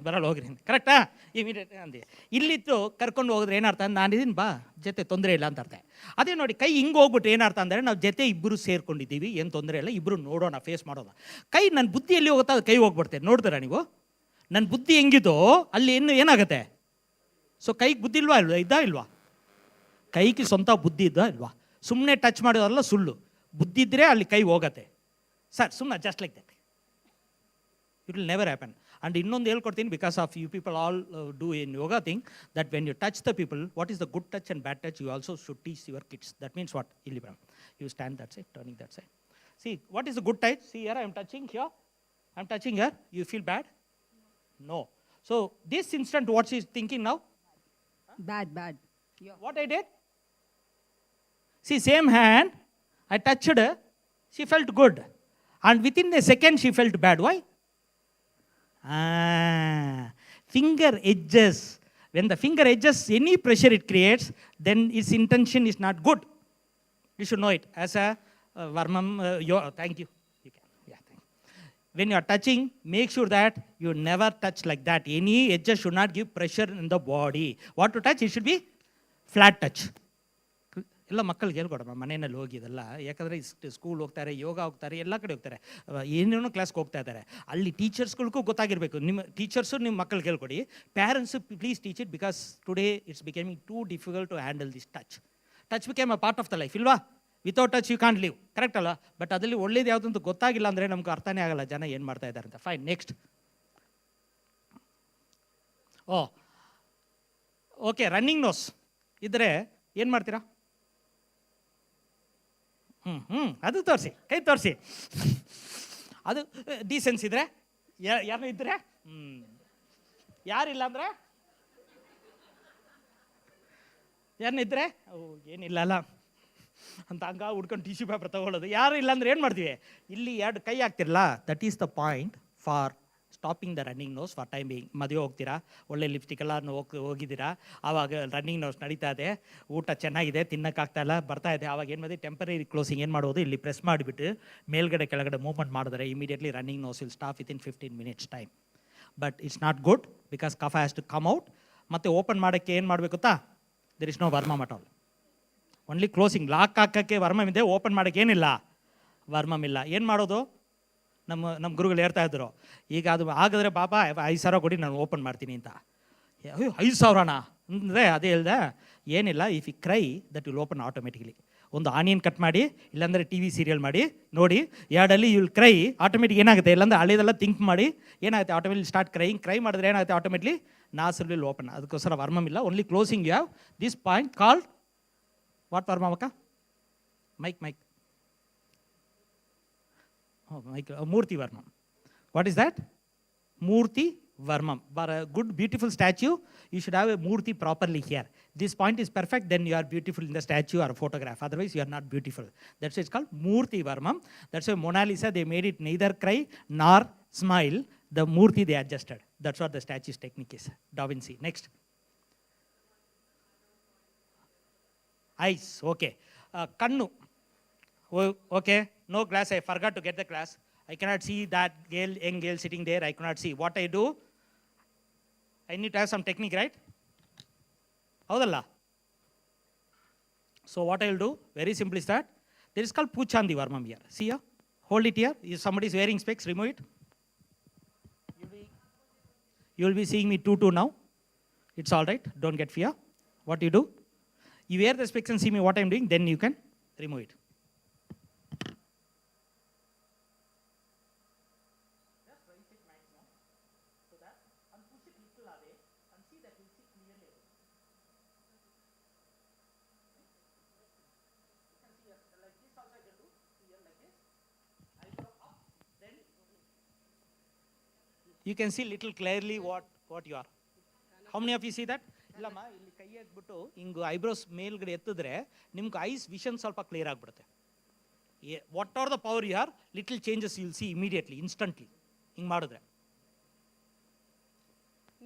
ಬರಲ್ಲ ಹೋಗ್ರಿ ಕರೆಕ್ಟಾ? ಇಮಿಡಿಯೇಟ್ ಅಂದೆ ಇಲ್ಲಿತ್ತು ಕರ್ಕೊಂಡು ಹೋಗಿದ್ರೆ ಏನರ್ಥ? ನಾನಿದ್ದೀನಿ ಬಾ ಜೊತೆ ತೊಂದರೆ ಇಲ್ಲ ಅಂತ ಅರ್ಥ. ಅದೇ ನೋಡಿ ಕೈ ಹಿಂಗೆ ಹೋಗ್ಬಿಟ್ಟು ಏನರ್ಥ ಅಂದರೆ ನಾವು ಜೊತೆ ಇಬ್ಬರು ಸೇರ್ಕೊಂಡಿದ್ದೀವಿ, ಏನು ತೊಂದರೆ ಇಲ್ಲ, ಇಬ್ಬರು ನೋಡೋಣ, ಫೇಸ್ ಮಾಡೋಣ. ಕೈ ನನ್ನ ಬುದ್ಧಿ ಎಲ್ಲಿ ಹೋಗುತ್ತಾ ಅದು ಕೈ ಹೋಗ್ಬಿಡ್ತೆ. ನೋಡ್ತೀರಾ ನೀವು? ನನ್ನ ಬುದ್ಧಿ ಹೆಂಗಿದೋ ಅಲ್ಲಿ ಏನಾಗುತ್ತೆ? ಸೊ ಕೈಗೆ ಬುದ್ಧಿ ಇಲ್ವಾ ಇಲ್ವಾ? ಕೈಗೆ ಸ್ವಂತ ಬುದ್ಧಿ ಇಲ್ವಾ? ಸುಮ್ಮನೆ ಟಚ್ ಮಾಡೋದಲ್ಲ ಸುಳ್ಳು. ಬುದ್ಧಿ ಇದ್ದರೆ ಅಲ್ಲಿ ಕೈ ಹೋಗತ್ತೆ ಸರ್, ಸುಮ್ಮನೆ just like that. It will never happen. And ಇನ್ನೊಂದು ಹೇಳ್ಕೊಡ್ತೀನಿ, because of you people all do in yoga thing that when you touch the people, what is the good touch and bad touch, you also should teach your kids. That means what? ಇಲ್ಲಿ ಬರ, you stand that side, turning that side. See what is the good touch? See here I am touching here, I am touching here. You feel bad? No. So this instant what she is thinking now? Bad. Yeah. What I did? See, same hand, I touched her, she felt good. And within a second she felt bad. Why? Finger edges. When the finger edges, any pressure it creates, then its intention is not good. You should know it as a Varmam. Thank you. You can. Yeah, thank you. When you are touching, make sure that you never touch like that. Any edges should not give pressure in the body. What to touch? It should be flat touch. ಎಲ್ಲ ಮಕ್ಕಳಿಗೆ ಹೇಳ್ಕೊಡಮ್ಮ ಮನೆಯಲ್ಲಿ ಹೋಗಿ ಇದೆಲ್ಲ. ಯಾಕಂದರೆ school ಹೋಗ್ತಾರೆ, ಯೋಗ ಹೋಗ್ತಾರೆ, ಎಲ್ಲ ಕಡೆ ಹೋಗ್ತಾರೆ, ಏನೇನೋ ಕ್ಲಾಸ್ಗೆ ಹೋಗ್ತಾ ಇದ್ದಾರೆ. ಅಲ್ಲಿ ಟೀಚರ್ಸ್ಗಳಿಗೂ ಗೊತ್ತಾಗಿರಬೇಕು. ನಿಮ್ಮ ಟೀಚರ್ಸು ನಿಮ್ಮ ಮಕ್ಕಳಿಗೆ ಹೇಳ್ಕೊಡಿ. Parents please teach it, because today it's becoming too difficult to handle this touch. Touch became a part of the life, ಇಲ್ವಾ? Without touch you can't live, correct ಅಲ್ಲ? ಬಟ್ ಅದರಲ್ಲಿ ಒಳ್ಳೇದು ಯಾವುದು ಅಂತ ಗೊತ್ತಾಗಿಲ್ಲ ಅಂದರೆ ನಮ್ಗೆ ಅರ್ಥನೇ ಆಗಲ್ಲ ಜನ ಏನು ಮಾಡ್ತಾ ಇದ್ದಾರೆ ಅಂತ. Fine, next. Okay, running nose ಇದ್ದರೆ ಏನು ಮಾಡ್ತೀರಾ? ಅದು ತೋರಿಸಿ, ಕೈ ತೋರಿಸಿ. ಅದು ಡೀಸೆನ್ಸ್ ಇದ್ರೆ ಯಾರು ಇದ್ರೆ, ಯಾರಿಲ್ಲ ಅಂದರೆ ಏನಿದ್ರೆ ಏನಿಲ್ಲ ಅಲ್ಲ ಅಂತ ಹಂಗ ಹುಡ್ಕೊಂಡು ಟಿಶ್ಯೂ ಪೇಪರ್ ತೊಗೊಳ್ಳೋದು. ಯಾರು ಇಲ್ಲ ಅಂದ್ರೆ ಏನು ಮಾಡ್ತೀವಿ? ಇಲ್ಲಿ ಎರಡು ಕೈ ಹಾಕ್ತಿರಲ್ಲ, that is the point for stopping the running nose for time being. ಮದುವೆ ಹೋಗ್ತೀರಾ, ಒಳ್ಳೆ ಲಿಪ್ಸ್ಟಿಕ್ ಎಲ್ಲ ಹೋಗಿದ್ದೀರಾ, ಆವಾಗ ರನ್ನಿಂಗ್ ನೋಸ್ ನಡೀತಾ ಇದೆ, ಊಟ ಚೆನ್ನಾಗಿದೆ, ತಿನ್ನೋಕ್ಕಾಗ್ತಾ ಇಲ್ಲ, ಬರ್ತಾ ಇದೆ, ಆವಾಗ ಏನು ಮಾಡಿ ಟೆಂಪರರಿ ಕ್ಲೋಸಿಂಗ್ ಏನು ಮಾಡೋದು? ಇಲ್ಲಿ ಪ್ರೆಸ್ ಮಾಡಿಬಿಟ್ಟು ಮೇಲ್ಗಡೆ ಕೆಳಗಡೆ ಮೂವ್ಮೆಂಟ್ ಮಾಡಿದ್ರೆ immediately running nose will stop within 15 minutes time. But it's not good because ಕಫ ಹ್ಯಾಸ್ ಟು ಕಮ್ ಔಟ್. ಮತ್ತು ಓಪನ್ ಮಾಡೋಕ್ಕೆ ಏನು ಮಾಡಬೇಕು ಗೊತ್ತಾ? There is no varmam at all. Only closing. Lock ಹಾಕೋಕ್ಕೆ ವರ್ಮಮ್ ಇದೆ, ಓಪನ್ ಮಾಡೋಕ್ಕೆ ಏನಿಲ್ಲ, ವರ್ಮಮ್ ಇಲ್ಲ. ಏನು ಮಾಡೋದು? ನಮ್ಮ ಗುರುಗಳು ಹೇಳ್ತಾ ಇದ್ರು, ಈಗ ಅದು ಆಗಿದ್ರೆ ಬಾಬಾ 5,000 ಕೊಡಿ ನಾನು ಓಪನ್ ಮಾಡ್ತೀನಿ ಅಂತ. 5,000ನಾ ಅಂದರೆ ಅದೇ ಹೇಳ್ದೆ, ಏನಿಲ್ಲ, if you cry that will open automatically. ಒಂದು ಆನಿಯನ್ ಕಟ್ ಮಾಡಿ, ಇಲ್ಲಾಂದರೆ TV ಸೀರಿಯಲ್ ಮಾಡಿ ನೋಡಿ, ಎರಡಲ್ಲಿ ಯು ವಿಲ್ ಕ್ರೈ, ಆಟೋಮೆಟಿಕ್ ಏನಾಗುತ್ತೆ? ಇಲ್ಲಾಂದರೆ ಹಳೆದೆಲ್ಲ ಥಿಂಕ್ ಮಾಡಿ ಏನಾಗುತ್ತೆ? Automatic start crying. ಕ್ರೈ ಮಾಡಿದ್ರೆ ಏನಾಗುತ್ತೆ? Automatically nasal will open. ಅದಕ್ಕೋಸ್ಕರ ವರ್ಮಮ್ ಇಲ್ಲ, only closing. You have this point called what varmam ಅಕ್ಕ? ಮೈಕ್ Murti Varmam. What is that? Murti Varmam. For a good, beautiful statue, you should have a Murti properly here. This point is perfect, then you are beautiful in the statue or a photograph. Otherwise, you are not beautiful. That's why it's called Murti Varmam. That's why Mona Lisa, they made it neither cry nor smile. The Murti they adjusted. That's what the statue's technique is. Da Vinci. Next. Eyes. Okay. Kannu. Okay. No glass, I forgot to get the glass. I cannot see that young girl sitting there. I cannot see. What I do? I need to have some technique, right? Houdalla. So what I will do? Very simple is that. There is called Puchandi Varmam here. See here? Hold it here. If somebody is wearing specs, remove it. You will be seeing me 2-2 now. It's all right. Don't get fear. What you do? You wear the specs and see me what I am doing. Then you can remove it. You can see little clearly what you are. How many of you see that? ಇಲ್ಲಮ್ಮ, ಇಲ್ಲಿ ಕೈ ಹಾಕ್ಬಿಟ್ಟು ಹಿಂಗೆ eyebrows ಮೇಲ್ಗಡೆ ಎತ್ತಿದ್ರೆ ನಿಮ್ಗೆ eyes vision ಸ್ವಲ್ಪ clear ಆಗಿಬಿಡುತ್ತೆ. What are the power you are, little changes you will see immediately, instantly. ಹಿಂಗೆ ಮಾಡಿದ್ರೆ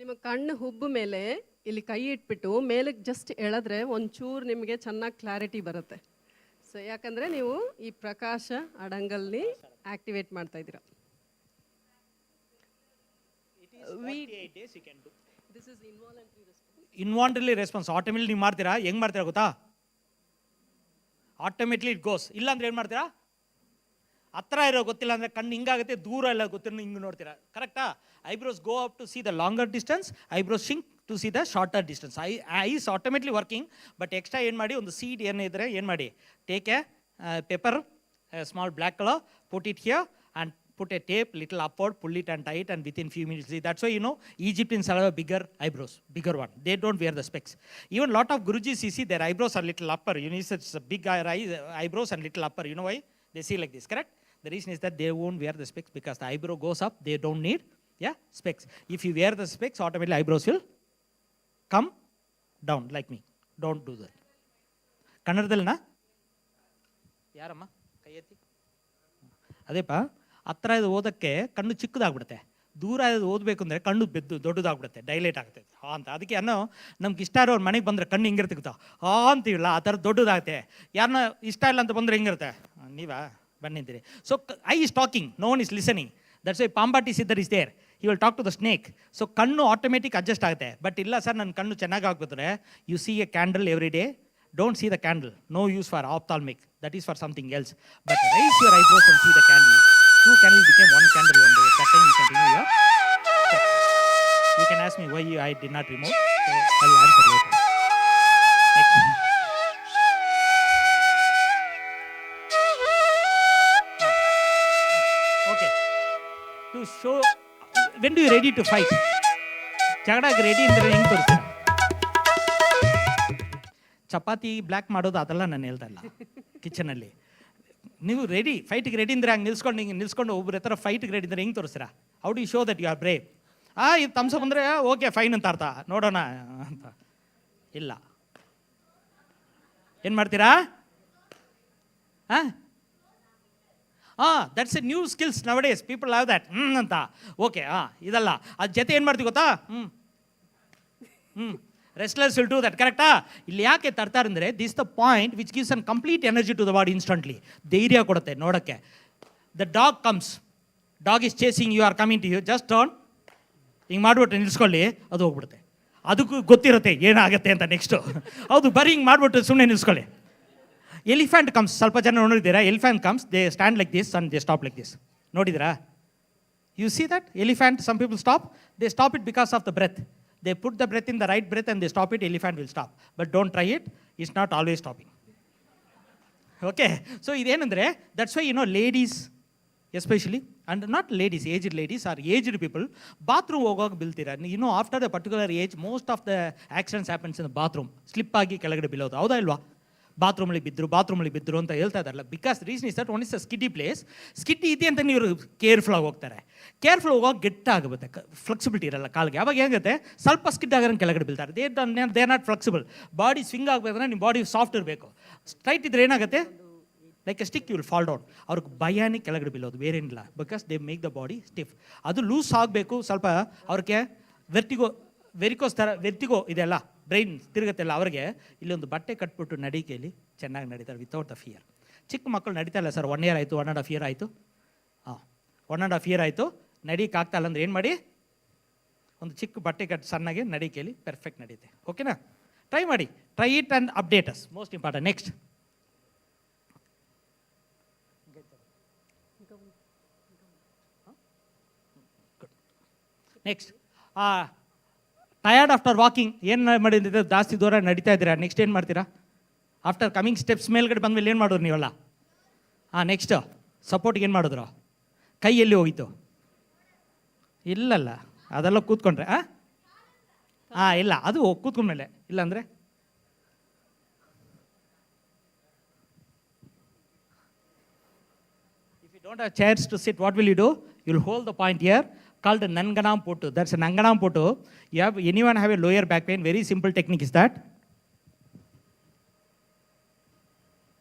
ನಿಮ್ಮ ಕಣ್ಣು ಹುಬ್ಬು ಮೇಲೆ ಇಲ್ಲಿ ಕೈ ಇಟ್ಬಿಟ್ಟು ಮೇಲಕ್ಕೆ ಜಸ್ಟ್ ಎಳೆದ್ರೆ ಒಂಚೂರು ನಿಮಗೆ ಚೆನ್ನಾಗಿ ಕ್ಲಾರಿಟಿ ಬರುತ್ತೆ. ಸೊ ಯಾಕಂದರೆ ನೀವು ಈ ಪ್ರಕಾಶ ಅಡಂಗಲ್ನಿ ಆಕ್ಟಿವೇಟ್ ಮಾಡ್ತಾ ಇದ್ದೀರಾ. This is involuntary response. Automatic ನೀವು ಮಾಡ್ತೀರಾ, ಹೆಂಗ್ ಮಾಡ್ತೀರಾ ಗೊತ್ತಾ? Automatically it goes. ಇಲ್ಲ ಅಂದ್ರೆ ಏನು ಮಾಡ್ತೀರಾ? ಹತ್ರ ಇರೋ ಗೊತ್ತಿಲ್ಲ ಅಂದರೆ ಕಣ್ಣು ಹಿಂಗಾಗುತ್ತೆ, ದೂರ ಎಲ್ಲ ಗೊತ್ತಿರೋ ಹಿಂಗೆ ನೋಡ್ತೀರಾ. ಕರೆಕ್ಟಾ? Eyebrows go up to see the longer distance, eyebrows shrink to see the shorter distance. Eyes automatically working. But extra ಏನು ಮಾಡಿ, ಒಂದು ಸೀಡ್ ಏನಿದ್ರೆ ಏನು ಮಾಡಿ, take a paper, small black colour, put it here and put a tape little upward, pull it and tie it, and within few minutes. That's why Egyptians have a bigger eyebrows, bigger one. They don't wear the specs. Even lot of Gurujis, you see their eyebrows are little upper. It's a big eyebrows and little upper. You know why? They see like this, correct? The reason is that they won't wear the specs because the eyebrow goes up. They don't need specs. If you wear the specs, automatically eyebrows will come down like me. Don't do that. ಕನ್ನಡದಲ್ಲಿನಾ? ಯಾರಮ್ಮ ಕೈ ಎತ್ತಿ? ಅದೇಪ್ಪ, ಹತ್ರ ಇದು ಓದಕ್ಕೆ ಕಣ್ಣು ಚಿಕ್ಕದಾಗ್ಬಿಡುತ್ತೆ, ದೂರ ಇದು ಓದಬೇಕು ಅಂದರೆ ಕಣ್ಣು ದೊಡ್ಡದಾಗ್ಬಿಡುತ್ತೆ, ಡೈಲೇಟ್ ಆಗುತ್ತೆ ಅಂತ. ಅದಕ್ಕೆ ನಮ್ಗೆ ಇಷ್ಟ ಇರೋರು ಮನೆಗೆ ಬಂದರೆ ಕಣ್ಣು ಹಿಂಗಿರುತ್ತೆ ಗೊತ್ತಾ, ಅಂತೀವಿಲ್ಲ, ಆ ಥರ ದೊಡ್ಡದಾಗುತ್ತೆ. ಯಾರನ್ನ ಇಷ್ಟ ಇಲ್ಲ ಅಂತ ಬಂದರೆ ಹಿಂಗಿರುತ್ತೆ, ನೀವಾ ಬಂದಿದ್ದೀರಿ. So I is talking, no one is listening. That's why Pambatti Siddhar is there, he will talk to the snake. So ಕಣ್ಣು ಆಟೋಮೆಟಿಕ್ ಅಡ್ಜಸ್ಟ್ ಆಗುತ್ತೆ. ಬಟ್ ಇಲ್ಲ ಸರ್, ನನ್ನ ಕಣ್ಣು ಚೆನ್ನಾಗಿ ಆಗ್ಬಿಟ್ರೆ, you see a candle every day. Don't see the candle. No use for ophthalmic. That is for something else. But raise your eyebrows and see the candle. Two candles became one candle one day. That time you can remove your specs. You can ask me why I did not remove. So I'll answer later. Next. Okay. To show, when do you ready to fight? Chagadaga ready ಅಂದ್ರೆ ಹೆಂಗೆ ತೋರಿಸ್ತೀರಾ? Chapati black ಮಾಡೋದು ಅದೆಲ್ಲ ನಾನು ಹೇಳ್ತಾ ಇಲ್ಲ. ಕಿಚನಲ್ಲಿ ನೀವು ready, ಫೈಟಿಗೆ ready ಅಂದರೆ ಹಂಗೆ ನಿಲ್ಸ್ಕೊಂಡು ಒಬ್ಬರ ಹತ್ರ ಫೈಟಿಗೆ ರೆಡಿ ಅಂದರೆ ಹೆಂಗೆ ತೋರಿಸ್ತೀರಾ? How do you show that you are brave? ಇದು ತಮ್ಸ ಬಂದರೆ ಓಕೆ ಫೈನ್ ಅಂತ ಅರ್ಥ, ನೋಡೋಣ ಅಂತ ಇಲ್ಲ. ಏನು ಮಾಡ್ತೀರಾ? That's a new skills nowadays. People have that ಅಂತ. ಓಕೆ, ಇದಲ್ಲ, ಅದ್ರ ಜೊತೆ ಏನು ಮಾಡ್ತೀವಿ ಗೊತ್ತಾ? Restless will do that. ಕರೆಕ್ಟಾ? ಇಲ್ಲಿ ಯಾಕೆ ತರ್ತಾರೆ ಅಂದರೆ, this the point which gives an complete energy to the body instantly. ಧೈರ್ಯ ಕೊಡುತ್ತೆ ನೋಡೋಕ್ಕೆ. The dog comes, dog is chasing, you are coming to you, just turn, ಹಿಂಗೆ ಮಾಡಿಬಿಟ್ಟು ನಿಲ್ಸ್ಕೊಳ್ಳಿ, ಅದು ಹೋಗ್ಬಿಡುತ್ತೆ. ಅದಕ್ಕೂ ಗೊತ್ತಿರುತ್ತೆ ಏನಾಗುತ್ತೆ ಅಂತ ನೆಕ್ಸ್ಟು. ಹೌದು, ಬರೀ ಹಿಂಗೆ ಮಾಡಿಬಿಟ್ಟು ಸುಮ್ಮನೆ ನಿಲ್ಸ್ಕೊಳ್ಳಿ. ಎಲಿಫೆಂಟ್ ಕಮ್ಸ್, ಸ್ವಲ್ಪ ಜನ ನೋಡಿದ್ದೀರಾ? Elephant comes, they stand like this and they stop like this. ನೋಡಿದ್ದೀರಾ? You see that elephant, some people stop, they stop it because of the breath. They put the breath in the right breath and they stop it, elephant will stop. But don't try it, it's not always stopping. Okay, so idenandre, that's why ladies especially, and not ladies, aged ladies or aged people, bathroom ಹೋಗೋಕೆ ಬೀಳ್ತೀರಾ. after a particular age, most of the accidents happens in the bathroom. Slip ಆಗಿ ಕೆಳಗಡೆ ಬೀಳೋದು, ಹೌದಾ ಇಲ್ವಾ? ಬಾತ್ರೂಮಲ್ಲಿ ಬಿದ್ದರು ಅಂತ ಹೇಳ್ತಾ ಇದ್ದಾರಲ್ಲ. Because reason is that one is a skiddy place. Skiddy ಇದೆ ಅಂತ ನೀವು ಕೇರ್ಫುಲ್ ಆಗಿ ಹೋಗ್ತಾರೆ. ಕೇರ್ಫುಲ್ ಹೋಗೋವಾಗ ಗೆಟ್ಟಾಗುತ್ತೆ, ಫ್ಲೆಕ್ಸಿಬಿಲಿಟಿ ಇರಲ್ಲ ಕಾಲಿಗೆ. ಅವಾಗ ಏನಾಗುತ್ತೆ, ಸ್ವಲ್ಪ ಸ್ಕಿಡ್ ಆಗೋಣ ಕೆಳಗಡೆ ಬೀಳ್ತಾರೆ. They are not flexible. Body swing ಆಗಬೇಕಂದ್ರೆ ನಿಮ್ಮ ಬಾಡಿ ಸಾಫ್ಟ್ ಇರಬೇಕು. ಸ್ಟ್ರೈಟ್ ಇದ್ರೆ ಏನಾಗುತ್ತೆ, like a stick, you will fall down. ಅವ್ರಿಗೆ ಭಯನೇ ಕೆಳಗಡೆ ಬೀಳೋದು, ಬೇರೇನಿಲ್ಲ. Because they make the body stiff. ಅದು ಲೂಸ್ ಆಗಬೇಕು ಸ್ವಲ್ಪ. ಅವ್ರಿಗೆ ವೆರ್ಟಿಗೋ ಇದೆಲ್ಲ, ಬ್ರೈನ್ ತಿರುಗತ್ತೆಲ್ಲ. ಅವ್ರಿಗೆ ಇಲ್ಲೊಂದು ಬಟ್ಟೆ ಕಟ್ಬಿಟ್ಟು ನಡಿಕೆಯಲ್ಲಿ ಚೆನ್ನಾಗಿ ನಡೀತಾರೆ ವಿತೌಟ್ ದ ಫಿಯರ್. ಚಿಕ್ಕ ಮಕ್ಕಳು ನಡೀತಾ ಇಲ್ಲ ಸರ್, 1 year ಆಯಿತು, 1.5 year ಆಯಿತು, 1.5 year ಆಯಿತು, ನಡೀಕೆ ಆಗ್ತಾ ಇಲ್ಲ ಅಂದರೆ ಏನು ಮಾಡಿ, ಒಂದು ಚಿಕ್ಕ ಬಟ್ಟೆ ಕಟ್ಟು ಸಣ್ಣಗೆ ನಡಿಕೆಯಲ್ಲಿ ಪರ್ಫೆಕ್ಟ್ ನಡೀತೆ. ಓಕೆನಾ? ಟ್ರೈ ಮಾಡಿ, try it and update us, most important. Next next tired after walking. ಏನು ಮಾಡಿದ್ರೆ ಜಾಸ್ತಿ ದೂರ ನಡೀತಾ ಇದ್ದೀರಾ, ನೆಕ್ಸ್ಟ್ ಏನು ಮಾಡ್ತೀರಾ? ಆಫ್ಟರ್ ಕಮಿಂಗ್ ಸ್ಟೆಪ್ಸ್ ಮೇಲ್ಗಡೆ ಬಂದಮೇಲೆ ಏನು ಮಾಡೋದು ನೀವೆಲ್ಲ? ನೆಕ್ಸ್ಟ್ ಸಪೋರ್ಟ್ಗೆ ಏನು ಮಾಡಿದ್ರು? ಕೈ ಎಲ್ಲಿ ಹೋಗಿತ್ತು? ಇಲ್ಲಲ್ಲ, ಅದೆಲ್ಲ ಕೂತ್ಕೊಂಡ್ರೆ ಇಲ್ಲ, ಅದು ಕೂತ್ಕೊಂಡ್ಮೇಲೆ. ಇಲ್ಲಾಂದರೆ if you don't have chairs to sit, what will you do? You will hold the point here called Nanganam Potu. That's a Nanganam Potu. Anyone have a lower back pain? Very simple technique is that.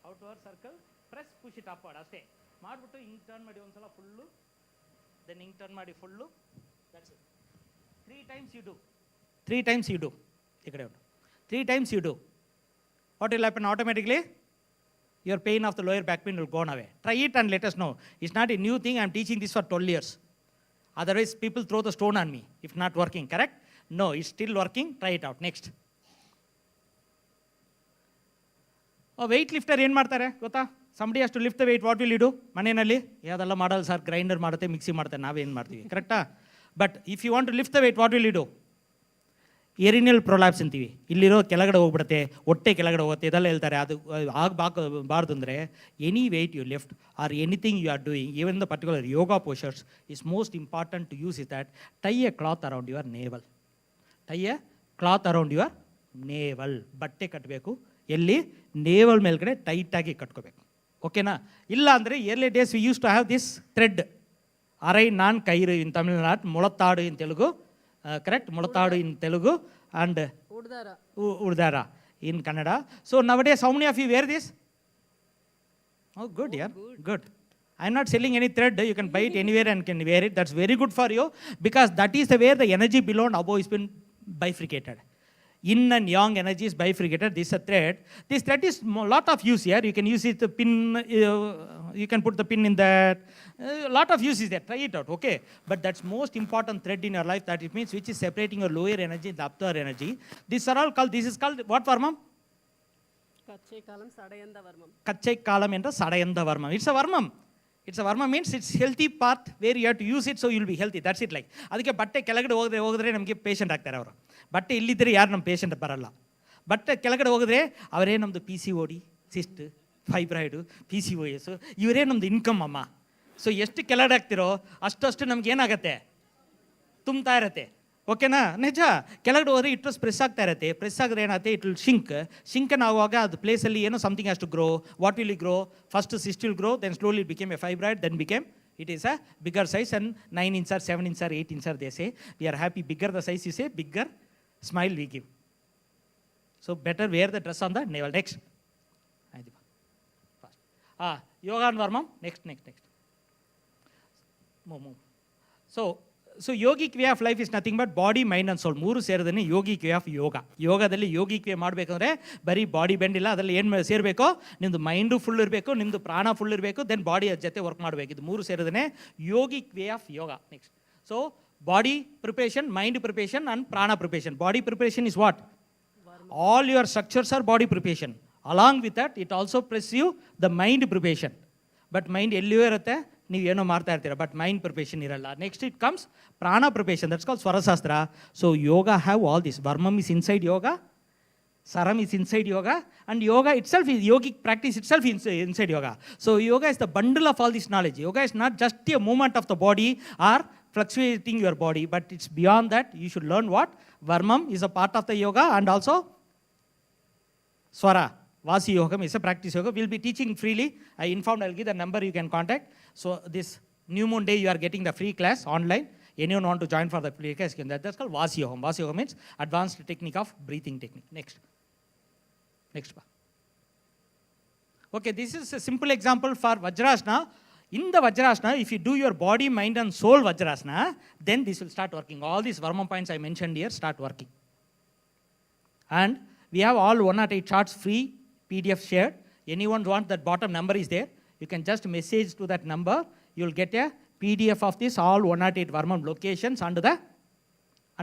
Outward circle, press, push it upward. Aste. Madbuttu ink turn ಮಾಡಿ ಒಂದ್ಸಲ full, then ink turn ಮಾಡಿ full. That's it. 3 times you do. ಈ ಕಡೆ ಉಂಟು. 3 times you do. What will happen automatically? Your pain of the lower back pain will go away. Try it and let us know. It's not a new thing. I'm teaching this for 12 years. Otherwise, people throw the stone on me if not working, correct? No, it's still working. Try it out. Next. Weight lifter ಏನು ಮಾಡ್ತಾರೆ ಗೊತ್ತಾ? Somebody ಅಷ್ಟು lift the weight, what will you do? ಮನೆಯಲ್ಲಿ ಯಾವುದೆಲ್ಲ ಮಾಡಲ್ಲ sir, grinder ಮಾಡುತ್ತೆ, mixie ಮಾಡುತ್ತೆ, ನಾವೇನು ಮಾಡ್ತೀವಿ, ಕರೆಕ್ಟಾ? But if you want to lift the weight, what will you do? ಏರಿನಿಯಲ್ ಪ್ರೊಲಾಪ್ಸ್ ಅಂತೀವಿ. ಇಲ್ಲಿರೋ ಕೆಳಗಡೆ ಹೋಗ್ಬಿಡುತ್ತೆ, ಹೊಟ್ಟೆ ಕೆಳಗಡೆ ಹೋಗುತ್ತೆ, ಇದೆಲ್ಲ ಹೇಳ್ತಾರೆ. ಅದು ಆಗಬಾರ್ದು ಅಂದರೆ any weight you lift or anything you are doing, even the particular yoga postures is most important to use is that tie a cloth around your navel. Tie a cloth around your navel. ಬಟ್ಟೆ ಕಟ್ಟಬೇಕು, ಎಲ್ಲಿ? Naval ಮೇಲ್ಗಡೆ ಟೈಟಾಗಿ ಕಟ್ಕೋಬೇಕು, ಓಕೆನಾ? ಇಲ್ಲ ಅಂದರೆ early days we use to have this thread, ಅರೈ ನಾನ್ ಕೈರು ಇನ್ ತಮಿಳ್ನಾಡು, ಮುಳತ್ತಾಡು ಇನ್ ತೆಲುಗು, ಕರೆಕ್ಟ್? ಮುಳತ್ತಾಡು ಇನ್ ತೆಲುಗು ಆ್ಯಂಡ್ ಉಡ್ದಾರ in Kannada. So nowadays how many of you wear this? Oh good, yeah, good. I'm not selling any thread. You can buy it anywhere and can wear it. That's very good for you because that is the where the energy below and above has been bifurcated. Yin and yang energy is bifurcated. This is a thread. This thread is lot of use here. You can use it the pin. You can put the pin in that. Lot of use is there. Try it out, okay? But that's most important thread in your life. That it means which is separating your lower energy and the upper energy. These are all called. This is called what varmam? ಕಚ್ಚೆ column ಸಡಯಂದ ವರ್ಮಂ. Kachai kalam enda sadayanda varmam. It's a varmam. It's a varmam means it's healthy part where you have to use it so you'll be healthy. That's it. Like ಅದಕ್ಕೆ ಬಟ್ಟೆ ಕೆಳಗಡೆ ಹೋಗಿದ್ರೆ ನಮಗೆ patient ಆಗ್ತಾರೆ ಅವರು. ಬಟ್ಟೆ ಇಲ್ಲಿದ್ದರೆ ಯಾರು ನಮ್ಮ ಪೇಷಂಟ್ ಬರಲ್ಲ. ಬಟ್ಟೆ ಕೆಳಗಡೆ ಹೋಗಿದ್ರೆ ಅವರೇ ನಮ್ಮದು PCOD, ಸಿಸ್ಟ್, ಫೈಬ್ರಾಯ್ಡು, PCOS, ಇವರೇ ನಮ್ಮದು ಇನ್ಕಮ್ ಅಮ್ಮ. ಸೊ ಎಷ್ಟು ಕೆಳಗಡೆ ಆಗ್ತಿರೋ ಅಷ್ಟು ನಮ್ಗೆ ಏನಾಗುತ್ತೆ? ತುಂಬ್ತಾ ಇರತ್ತೆ, ಓಕೆನಾ? ನಿಜ. ಕೆಳಗಡೆ ಹೋದರೆ ಇಟ್ಟು ಪ್ರೆಸ್ ಆಗ್ತಾ ಇರುತ್ತೆ. ಪ್ರೆಸ್ ಆಗಿದ್ರೆ ಏನಾಗುತ್ತೆ? ಇಟ್ ವಿಲ್ ಶಿಂಕನ್ ಆಗುವಾಗ ಅದು ಪ್ಲೇಸಲ್ಲಿ ಏನೋ something has to grow. What will grow? First cyst will grow, then slowly it became a fibroid, then became it is a bigger size and 9 inch or 7 inch or 8 inch or they say. We are happy bigger the size you say, bigger smile we give. So better wear the dress on the navel. Next. Fast. Yoga and varmam. Next. Move. So yogic way of life is nothing but body, mind and soul. ಮೂರು ಸೇರಿದ್ರೆ yogic way of ಯೋಗ. ಯೋಗದಲ್ಲಿ yogic way ಮಾಡಬೇಕಂದ್ರೆ ಬರೀ body bend ಇಲ್ಲ, ಅದರಲ್ಲಿ ಏನು ಸೇರಬೇಕು? ನಿಮ್ಮದು ಮೈಂಡು ಫುಲ್ ಇರಬೇಕು, ನಿಮ್ಮದು ಪ್ರಾಣ ಫುಲ್ ಇರಬೇಕು, ದೆನ್ ಬಾಡಿ ಜೊತೆ ವರ್ಕ್ ಮಾಡಬೇಕು. ಇದು ಮೂರು ಸೇರಿದ್ರೆ yogic way of yoga. Next. So body preparation, mind preparation and prana preparation. Body preparation is what? All your structures are body preparation. Along with that it also press you the mind preparation. But mind ಎಲ್ಲಿಯೂ ಇರುತ್ತೆ, ನೀವು ಏನೋ ಮಾಡ್ತಾ ಇರ್ತೀರ, but mind preparation ಇರಲ್ಲ. Next it comes prana preparation, that's called Swarashastra. So yoga have all this. Varmam is inside yoga, saram is inside yoga, and yoga itself is yogic practice itself inside yoga. So yoga is the bundle of all this knowledge. Yoga is not just a movement of the body or fluctuating your body, but it's beyond that. You should learn what? Varmam is a part of the yoga, and also Swara, Vasi Yogam is a practice yoga. We'll be teaching freely. I informed, I'll give the number you can contact. So this new moon day you are getting the free class online. Anyone want to join for the free class, that's called Vasi Yogam. Vasi Yogam means advanced technique of breathing technique. Next. Okay, this is a simple example for Vajrasana. In the Vajrasana, if you do your body, mind and soul Vajrasana, then this will start working. All these Varma points I mentioned here start working. And we have all 108 charts free PDF shared. Anyone want that bottom number is there. You can just message to that number. You will get a PDF of this all 108 Varma locations under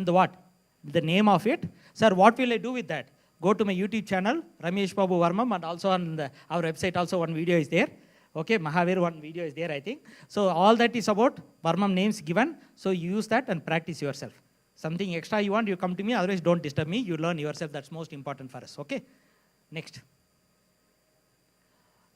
the what? The name of it. Sir, what will I do with that? Go to my YouTube channel, Ramesh Babu Varmam, and also on our website also one video is there. Okay, Mahavir one video is there, I think. So all that is about Varmam names given. So you use that and practice yourself. Something extra you want, you come to me. Otherwise, don't disturb me. You learn yourself. That's most important for us. Okay. Next.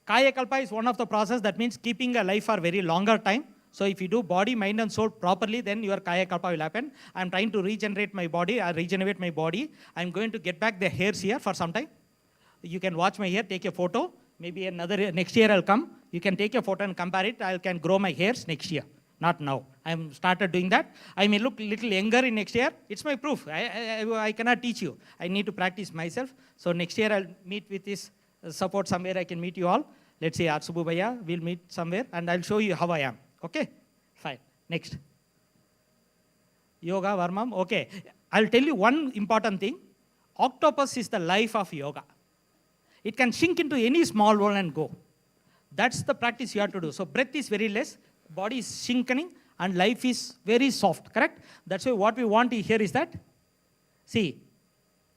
Kaya Kalpa is one of the process that means keeping a life for very longer time. So if you do body, mind and soul properly, then your Kaya Kalpa will happen. I'm trying to regenerate my body, regenerate my body. I'm going to get back the hairs here for some time. You can watch my hair, take a photo. Maybe next year I'll come. You can take a photo and compare it. I can grow my hairs next year, not now. I'm started doing that. I may look little younger in next year. It's my proof. I cannot teach you. I need to practice myself. So next year I'll meet with this support somewhere. I can meet you all. Let's say Atsubu Bhaiya, we'll meet somewhere and I'll show you how I am. Okay, fine. Next. Yoga, Varmam, okay. I'll tell you one important thing. Octopus is the life of yoga. It can sink into any small world and go. That's the practice you have to do. So breath is very less, body is sinking, and life is very soft, correct? That's why what we want here is that, see,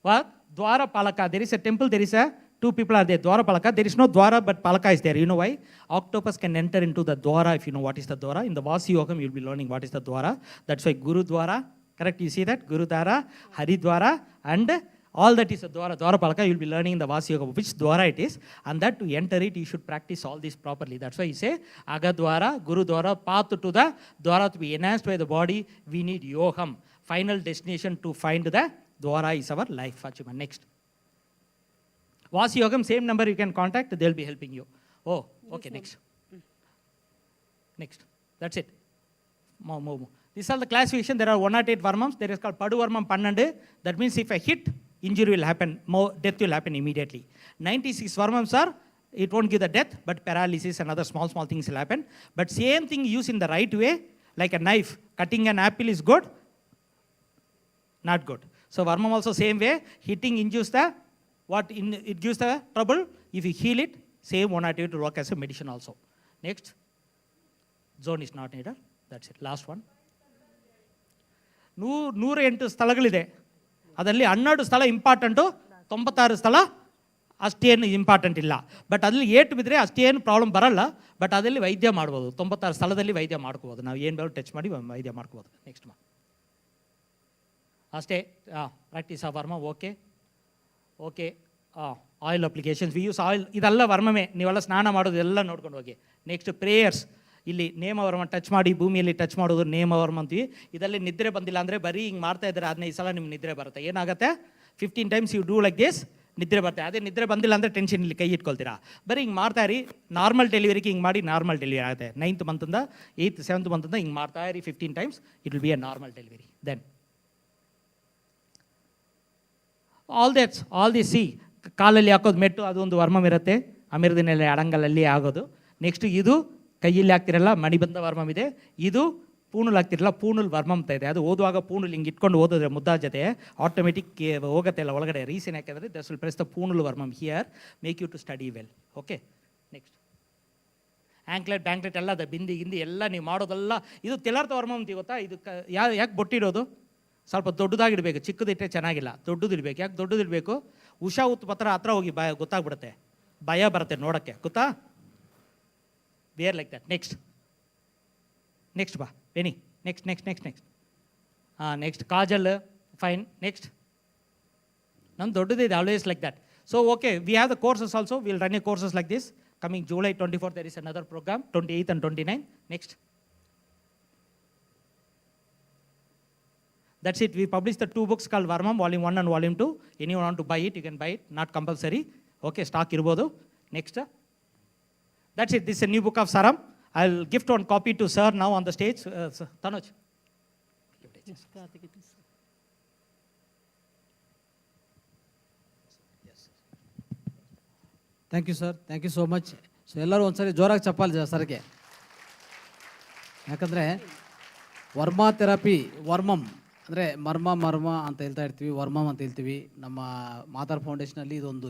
what? Dwara Palaka, there is a temple, there is a, two people are there, Dwara Palaka, there is no Dwara, but Palaka is there. You know why? Octopus can enter into the Dwara if you know what is the Dwara. In the Vasi Yogam, you'll be learning what is the Dwara. That's why Guru Dwara, correct? You see that? Guru Dwara, Hari Dwara, and all that is a Dwara. Dwara Palaka, you'll be learning in the Vasi Yoga, which Dwara it is. And that to enter it, you should practice all this properly. That's why you say, Aga Dwara, Guru Dwara, path to the Dwara to be enhanced by the body. We need Yogam. Final destination to find the Dwara is our life achievement. Next. Vasi Yogam, same number you can contact, they'll be helping you. Oh, okay, next. Next. That's it. Move. These are the classification. There are 108 varmams. There is called Padu Varmam Pannandu. That means if I hit, injury will happen, death will happen immediately. 96 varmams are, it won't give the death, but paralysis and other small things will happen. But same thing used in the right way, like a knife. Cutting an apple is good, not good. So varmam also same way, hitting injures the, it gives the trouble. If you heal it, same 108 will work as a medicine also. Next. Zone is not needed. That's it. Last one. 108 ಸ್ಥಳಗಳಿದೆ, ಅದರಲ್ಲಿ 12 ಸ್ಥಳ important, 96 ಸ್ಥಳ ಅಷ್ಟೇನು important ಇಲ್ಲ. But ಅದ್ರಲ್ಲಿ ಏಟು ಬಿದ್ದರೆ ಅಷ್ಟೇನು problem ಬರಲ್ಲ. ಬಟ್ ಅದರಲ್ಲಿ ವೈದ್ಯ ಮಾಡ್ಬೋದು, 96 ಸ್ಥಳದಲ್ಲಿ ವೈದ್ಯ ಮಾಡ್ಕೋಬೋದು. ನಾವು ಏನು ಬೇರೆ ಟಚ್ ಮಾಡಿ ವೈದ್ಯ ಮಾಡ್ಕೋಬೋದು. ನೆಕ್ಸ್ಟ್ ಅಷ್ಟೇ. Practice of varma. Okay. Oil applications, we use oil. ಇದೆಲ್ಲ ವರ್ಮಮೇ, ನೀವೆಲ್ಲ ಸ್ನಾನ ಮಾಡೋದು ಎಲ್ಲ ನೋಡ್ಕೊಂಡು ಹೋಗಿ. Next prayers. ಇಲ್ಲಿ ನೇಮವರ್ಮ ಟಚ್ ಮಾಡಿ, ಭೂಮಿಯಲ್ಲಿ ಟಚ್ ಮಾಡೋದು ನೇಮವರ್ಮ ಅಂತೀವಿ. ಇದರಲ್ಲಿ ನಿದ್ರೆ ಬಂದಿಲ್ಲ ಅಂದರೆ ಬರೀ ಹಿಂಗೆ ಮಾಡ್ತಾ ಇದ್ದಾರೆ, 15 ಸಲ ನಿಮ್ಗೆ ನಿದ್ರೆ ಬರುತ್ತೆ. ಏನಾಗುತ್ತೆ? 15 times you do like this, ನಿದ್ರೆ ಬರುತ್ತೆ. ಅದೇ ನಿದ್ರೆ ಬಂದಿಲ್ಲ ಅಂದರೆ ಟೆನ್ಷನ್ ಇಲ್ಲಿ ಕೈ ಇಟ್ಕೊಳ್ತೀರಾ. ಬರೀ ಹಿಂಗೆ ಮಾಡ್ತಾ ಇರಿ. ನಾರ್ಮಲ್ ಡೆಲಿವರಿಗೆ ಹಿಂಗೆ ಮಾಡಿ ನಾರ್ಮಲ್ ಡೆಲಿವರಿ ಆಗುತ್ತೆ. 9th ಮಂತಿಂದ 8th 7th ಮಂತಿಂದ ಹಿಂಗೆ ಮಾಡ್ತಾ ಇರಿ 15 times. It will be a normal delivery. Then all the see, ಕಾಲಲ್ಲಿ ಹಾಕೋದು ಮೆಟ್ಟು, ಅದೊಂದು ವರ್ಮಮ್ ಇರುತ್ತೆ. ಅಮಿರ್ದಿನಲ್ಲಿ ಅಡಂಗಲಲ್ಲಿ ಆಗೋದು. ನೆಕ್ಸ್ಟ್ ಇದು ಕೈಯಲ್ಲಿ ಹಾಕ್ತಿರಲ್ಲ, ಮಣಿಬಂಧ ವರ್ಮಮ್ ಇದೆ. ಇದು ಪೂಣುಲ್ ಹಾಕ್ತಿರಲ್ಲ, ಪೂಣುಲ್ ವರ್ಮಮ್ ಅಂತ ಇದೆ. ಅದು ಓದುವಾಗ ಪೂಣುಲ್ ಹಿಂಗೆ ಇಟ್ಕೊಂಡು ಓದಿದ್ರೆ ಮುದ್ದಾ ಜೊತೆ ಆಟೋಮೆಟಿಕ್ ಹೋಗುತ್ತೆ ಎಲ್ಲ ಒಳಗಡೆ. ರೀಸನ್ ಯಾಕೆಂದರೆ ದಸ್ ವಿಲ್ ಪ್ರೆಸ್ ದ ಪೂಣುಲ್ varmam here, make you to study well. Okay. Next anklet ಬ್ಯಾಂಕ್ಲೆಟ್ ಎಲ್ಲ ಅದ, ಬಿಂದಿ ಗಿಂದಿ ಎಲ್ಲ ನೀವು ಮಾಡೋದೆಲ್ಲ ಇದು ತೆಲಾರ್ಥ ವರ್ಮಮ್ ಅಂತೀವಿ ಗೊತ್ತಾ. ಇದು ಯಾಕೆ ಬೊಟ್ಟಿಡೋದು? ಸ್ವಲ್ಪ ದೊಡ್ಡದಾಗಿಡಬೇಕು, ಚಿಕ್ಕದಿಟ್ಟರೆ ಚೆನ್ನಾಗಿಲ್ಲ, ದೊಡ್ಡದಿಡಬೇಕು. ಯಾಕೆ ದೊಡ್ಡದಿಡಬೇಕು? ಉಷಾ ಉತ್ಪತ್ರ ಹತ್ರ ಹೋಗಿ ಗೊತ್ತಾಗ್ಬಿಡುತ್ತೆ, ಭಯ ಬರುತ್ತೆ ನೋಡೋಕ್ಕೆ, ಗೊತ್ತಾ? Wear like that. ನೆಕ್ಸ್ಟ್ ಬಾ ವೆನಿ. Next kajal, fine. ನೆಕ್ಸ್ಟ್ ನಮ್ದು ದೊಡ್ಡದಿದೆ, always like that. So okay, we have the courses also. Will run a courses like this. Coming July 24 there is another program, 28th and 29. Next. That's it. We published the 2 books called Varmam, Volume 1 and Volume 2. Anyone want to buy it, you can buy it. Not compulsory. Okay, stock irbodu. Next. That's it. This is a new book of Saram. I'll gift one copy to sir now on the stage. Tanuj. Thank you sir, thank you so much. So ಎಲ್ಲರೂ ಒಂದ್ಸರಿ ಜೋರಾಗಿ ಚಪ್ಪಾಳೆ ಸರ್ಗೆ. ಯಾಕಂದರೆ Verma therapy, ವರ್ಮಮ್ ಅಂದರೆ ಮರ್ಮ ಅಂತ ಹೇಳ್ತಾ ಇರ್ತೀವಿ, ವರ್ಮಮ್ ಅಂತ ಹೇಳ್ತೀವಿ. ನಮ್ಮ ಮಾತಾರ್ ಫೌಂಡೇಶನಲ್ಲಿ ಇದೊಂದು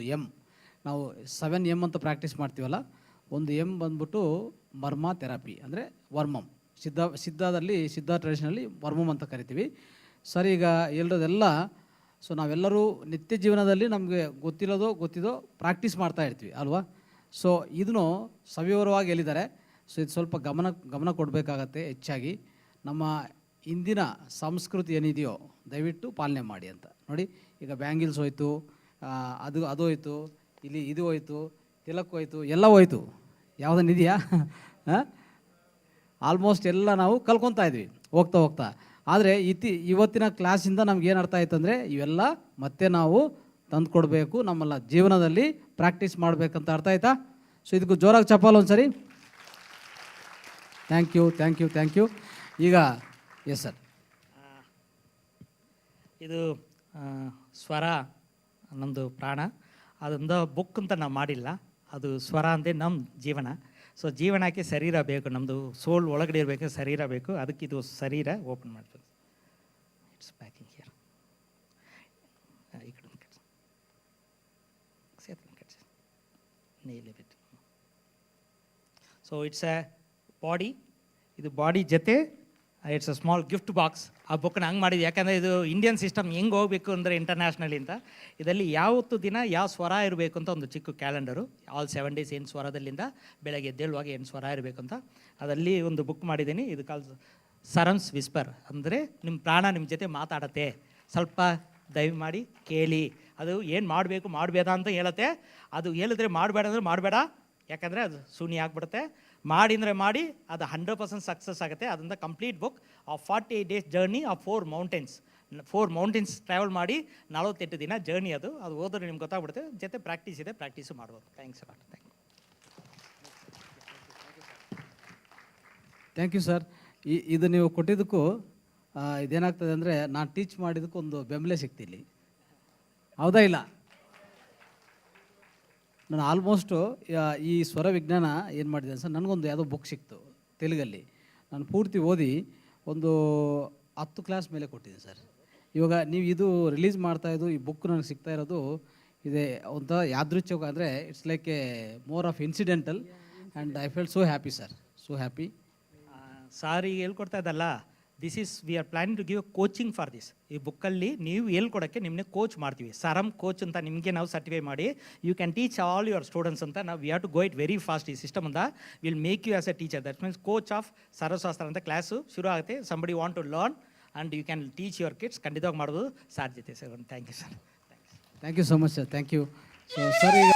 ನಾವು 7 M ಅಂತ ಪ್ರಾಕ್ಟೀಸ್ ಮಾಡ್ತೀವಲ್ಲ, ಒಂದು M ಬಂದ್ಬಿಟ್ಟು ಮರ್ಮ ಥೆರಪಿ ಅಂದರೆ ವರ್ಮಮ್. ಸಿದ್ಧ ಟ್ರೆಡಿಷನಲ್ಲಿ ವರ್ಮಮ್ ಅಂತ ಕರಿತೀವಿ. ಸರ್ ಈಗ ಹೇಳೋದೆಲ್ಲ, ಸೊ ನಾವೆಲ್ಲರೂ ನಿತ್ಯ ಜೀವನದಲ್ಲಿ ನಮಗೆ ಗೊತ್ತಿದ್ದೋ ಪ್ರಾಕ್ಟೀಸ್ ಮಾಡ್ತಾ ಇರ್ತೀವಿ ಅಲ್ವಾ. ಸೊ ಇದನ್ನು ಸವಿವರವಾಗಿ ಹೇಳಿದ್ದಾರೆ. ಸೊ ಇದು ಸ್ವಲ್ಪ ಗಮನ ಕೊಡಬೇಕಾಗತ್ತೆ ಹೆಚ್ಚಾಗಿ. ನಮ್ಮ ಇಂದಿನ ಸಂಸ್ಕೃತಿ ಏನಿದೆಯೋ ದಯವಿಟ್ಟು ಪಾಲನೆ ಮಾಡಿ ಅಂತ. ನೋಡಿ, ಈಗ ಬ್ಯಾಂಗಿಲ್ಸ್ ಹೋಯ್ತು, ಅದು ಹೋಯ್ತು, ಇಲ್ಲಿ ಇದು ಹೋಯ್ತು, ತಿಲಕ್ ಹೋಯ್ತು, ಎಲ್ಲ ಹೋಯ್ತು. ಯಾವುದನ್ನಿದೆಯಾ? ಆಲ್ಮೋಸ್ಟ್ ಎಲ್ಲ ನಾವು ಕಲ್ಕೊತಾ ಇದ್ವಿ ಹೋಗ್ತಾ. ಆದರೆ ಇವತ್ತಿನ ಕ್ಲಾಸಿಂದ ನಮ್ಗೆ ಏನು ಅರ್ಥ ಆಯ್ತು ಅಂದರೆ, ಇವೆಲ್ಲ ಮತ್ತೆ ನಾವು ತಂದು ಕೊಡಬೇಕು, ನಮ್ಮೆಲ್ಲ ಜೀವನದಲ್ಲಿ ಪ್ರಾಕ್ಟೀಸ್ ಮಾಡಬೇಕಂತ ಅರ್ಥ ಆಯ್ತಾ? ಸೊ ಇದಕ್ಕೂ ಜೋರಾಗಿ ಚಪ್ಪಾಲು ಒಂದು ಸರಿ. Thank you. ಈಗ ಎಸ್ ಸರ್, ಇದು ಸ್ವರ ನಮ್ಮದು ಪ್ರಾಣ. ಅದೊಂದು ಬುಕ್ ಅಂತ ನಾವು ಮಾಡಿಲ್ಲ, ಅದು ಸ್ವರ ಅಂದರೆ ನಮ್ಮ ಜೀವನ. ಸೊ ಜೀವನಕ್ಕೆ ಶರೀರ ಬೇಕು, ನಮ್ಮದು ಸೋಲ್ ಒಳಗಡೆ ಇರಬೇಕು, ಶರೀರ ಬೇಕು. ಅದಕ್ಕೆ ಇದು ಶರೀರ ಓಪನ್ ಮಾಡ್ತೀವಿ. It's packing here. ಈ ಕಡೆ ನೀಲಿಬಿಟ್ಟು. ಸೊ ಇಟ್ಸ್ ಎ ಬಾಡಿ, ಇದು ಬಾಡಿ ಜೊತೆ it's a small gift box. ಆ ಬುಕ್ನ ಹಂಗೆ ಮಾಡಿದ್ವಿ ಯಾಕಂದರೆ ಇದು ಇಂಡಿಯನ್ ಸಿಸ್ಟಮ್ ಹೆಂಗೆ ಹೋಗಬೇಕು ಅಂದರೆ ಇಂಟರ್ನ್ಯಾಷನಲಿ ಅಂತ. ಇದರಲ್ಲಿ ಯಾವತ್ತು ದಿನ ಯಾವ ಸ್ವರ ಇರಬೇಕು ಅಂತ ಒಂದು ಚಿಕ್ಕ ಕ್ಯಾಲೆಂಡರು, ಆಲ್ 7 days ಏನು ಸ್ವರದಲ್ಲಿಂದ ಬೆಳಗ್ಗೆ ಎದ್ದೇಳುವಾಗ ಏನು ಸ್ವರ ಇರಬೇಕು ಅಂತ ಅದರಲ್ಲಿ ಒಂದು ಬುಕ್ ಮಾಡಿದ್ದೀನಿ. ಇದು ಕಾಲ್ ಸರಮ್ಸ್ ವಿಸ್ಪರ್, ಅಂದರೆ ನಿಮ್ಮ ಪ್ರಾಣ ನಿಮ್ಮ ಜೊತೆ ಮಾತಾಡತ್ತೆ, ಸ್ವಲ್ಪ ದಯಮಾಡಿ ಕೇಳಿ. ಅದು ಏನು ಮಾಡಬೇಕು ಮಾಡಬೇಡ ಅಂತ ಹೇಳುತ್ತೆ. ಅದು ಹೇಳಿದ್ರೆ ಮಾಡಬೇಡ ಅಂದರೆ ಮಾಡಬೇಡ, ಯಾಕಂದರೆ ಅದು ಶೂನ್ಯ ಆಗಿಬಿಡುತ್ತೆ. ಮಾಡಿ ಅಂದರೆ ಮಾಡಿ, ಅದು 100% ಸಕ್ಸಸ್ ಆಗುತ್ತೆ. ಅದರಿಂದ complete book of 48 days journey of 4 mountains. 4 mountains travel ಮಾಡಿ 48 ದಿನ ಜರ್ನಿ. ಅದು ಓದಿದ್ರೆ ನಿಮ್ಗೆ ಗೊತ್ತಾಗ್ಬಿಡುತ್ತೆ. ಜೊತೆ ಪ್ರಾಕ್ಟೀಸ್ ಇದೆ, ಪ್ರಾಕ್ಟೀಸು ಮಾಡ್ಬೋದು. Thanks a lot. Thank you sir. ಇದು ನೀವು ಕೊಟ್ಟಿದ್ದಕ್ಕೂ ಇದೇನಾಗ್ತದೆ ಅಂದರೆ ನಾನು ಟೀಚ್ ಮಾಡಿದ್ದಕ್ಕೂ ಒಂದು ಬೆಂಬಲ ಸಿಗ್ತಿಲ್ಲಿ, ಹೌದಾ ಇಲ್ಲ? ನಾನು ಆಲ್ಮೋಸ್ಟು ಈ ಸ್ವರ ವಿಜ್ಞಾನ ಏನು ಮಾಡಿದೆ ಸರ್, ನನಗೊಂದು ಯಾವುದೋ ಬುಕ್ ಸಿಕ್ತು ತೆಲುಗಲ್ಲಿ. ನಾನು ಪೂರ್ತಿ ಓದಿ ಒಂದು 10 ಕ್ಲಾಸ್ ಮೇಲೆ ಕೊಟ್ಟಿದ್ದೀನಿ ಸರ್. ಇವಾಗ ನೀವು ಇದು ರಿಲೀಸ್ ಮಾಡ್ತಾಯಿದ್ದು ಈ ಬುಕ್ ನನಗೆ ಸಿಗ್ತಾ ಇರೋದು ಇದೆ ಒಂಥರ ಯಾದೃಚ್ಛಿಕ, ಅಂದರೆ it's like a more of incidental and I felt so happy sir, so happy. Sir ಈಗ ಹೇಳ್ಕೊಡ್ತಾ ಇದ್ದಲ್ಲ, this is we are planning to give coaching for this. ಈ ಬುಕ್ಕಲ್ಲಿ ನೀವು ಹೇಳ್ಕೊಡೋಕ್ಕೆ ನಿಮ್ಮನ್ನೇ ಕೋಚ್ ಮಾಡ್ತೀವಿ. ಸರಮ್ ಕೋಚ್ ಅಂತ ನಿಮಗೆ ನಾವು ಸರ್ಟಿಫೈ ಮಾಡಿ you can teach all your students ಅಂತ. ನಾವು we have to go it very fast. ಈ ಸಿಸ್ಟಮ್ ಅಂತ will make you as a teacher. That means coach of Sarvashastra ಅಂತ ಕ್ಲಾಸು ಶುರು ಆಗುತ್ತೆ. Somebody want to learn and you can teach your kids. ಖಂಡಿತವಾಗಿ ಮಾಡ್ಬೋದು sir ಜೊತೆ sir. Thank you sir. Thank you so much sir, thank you. So sir ಈಗ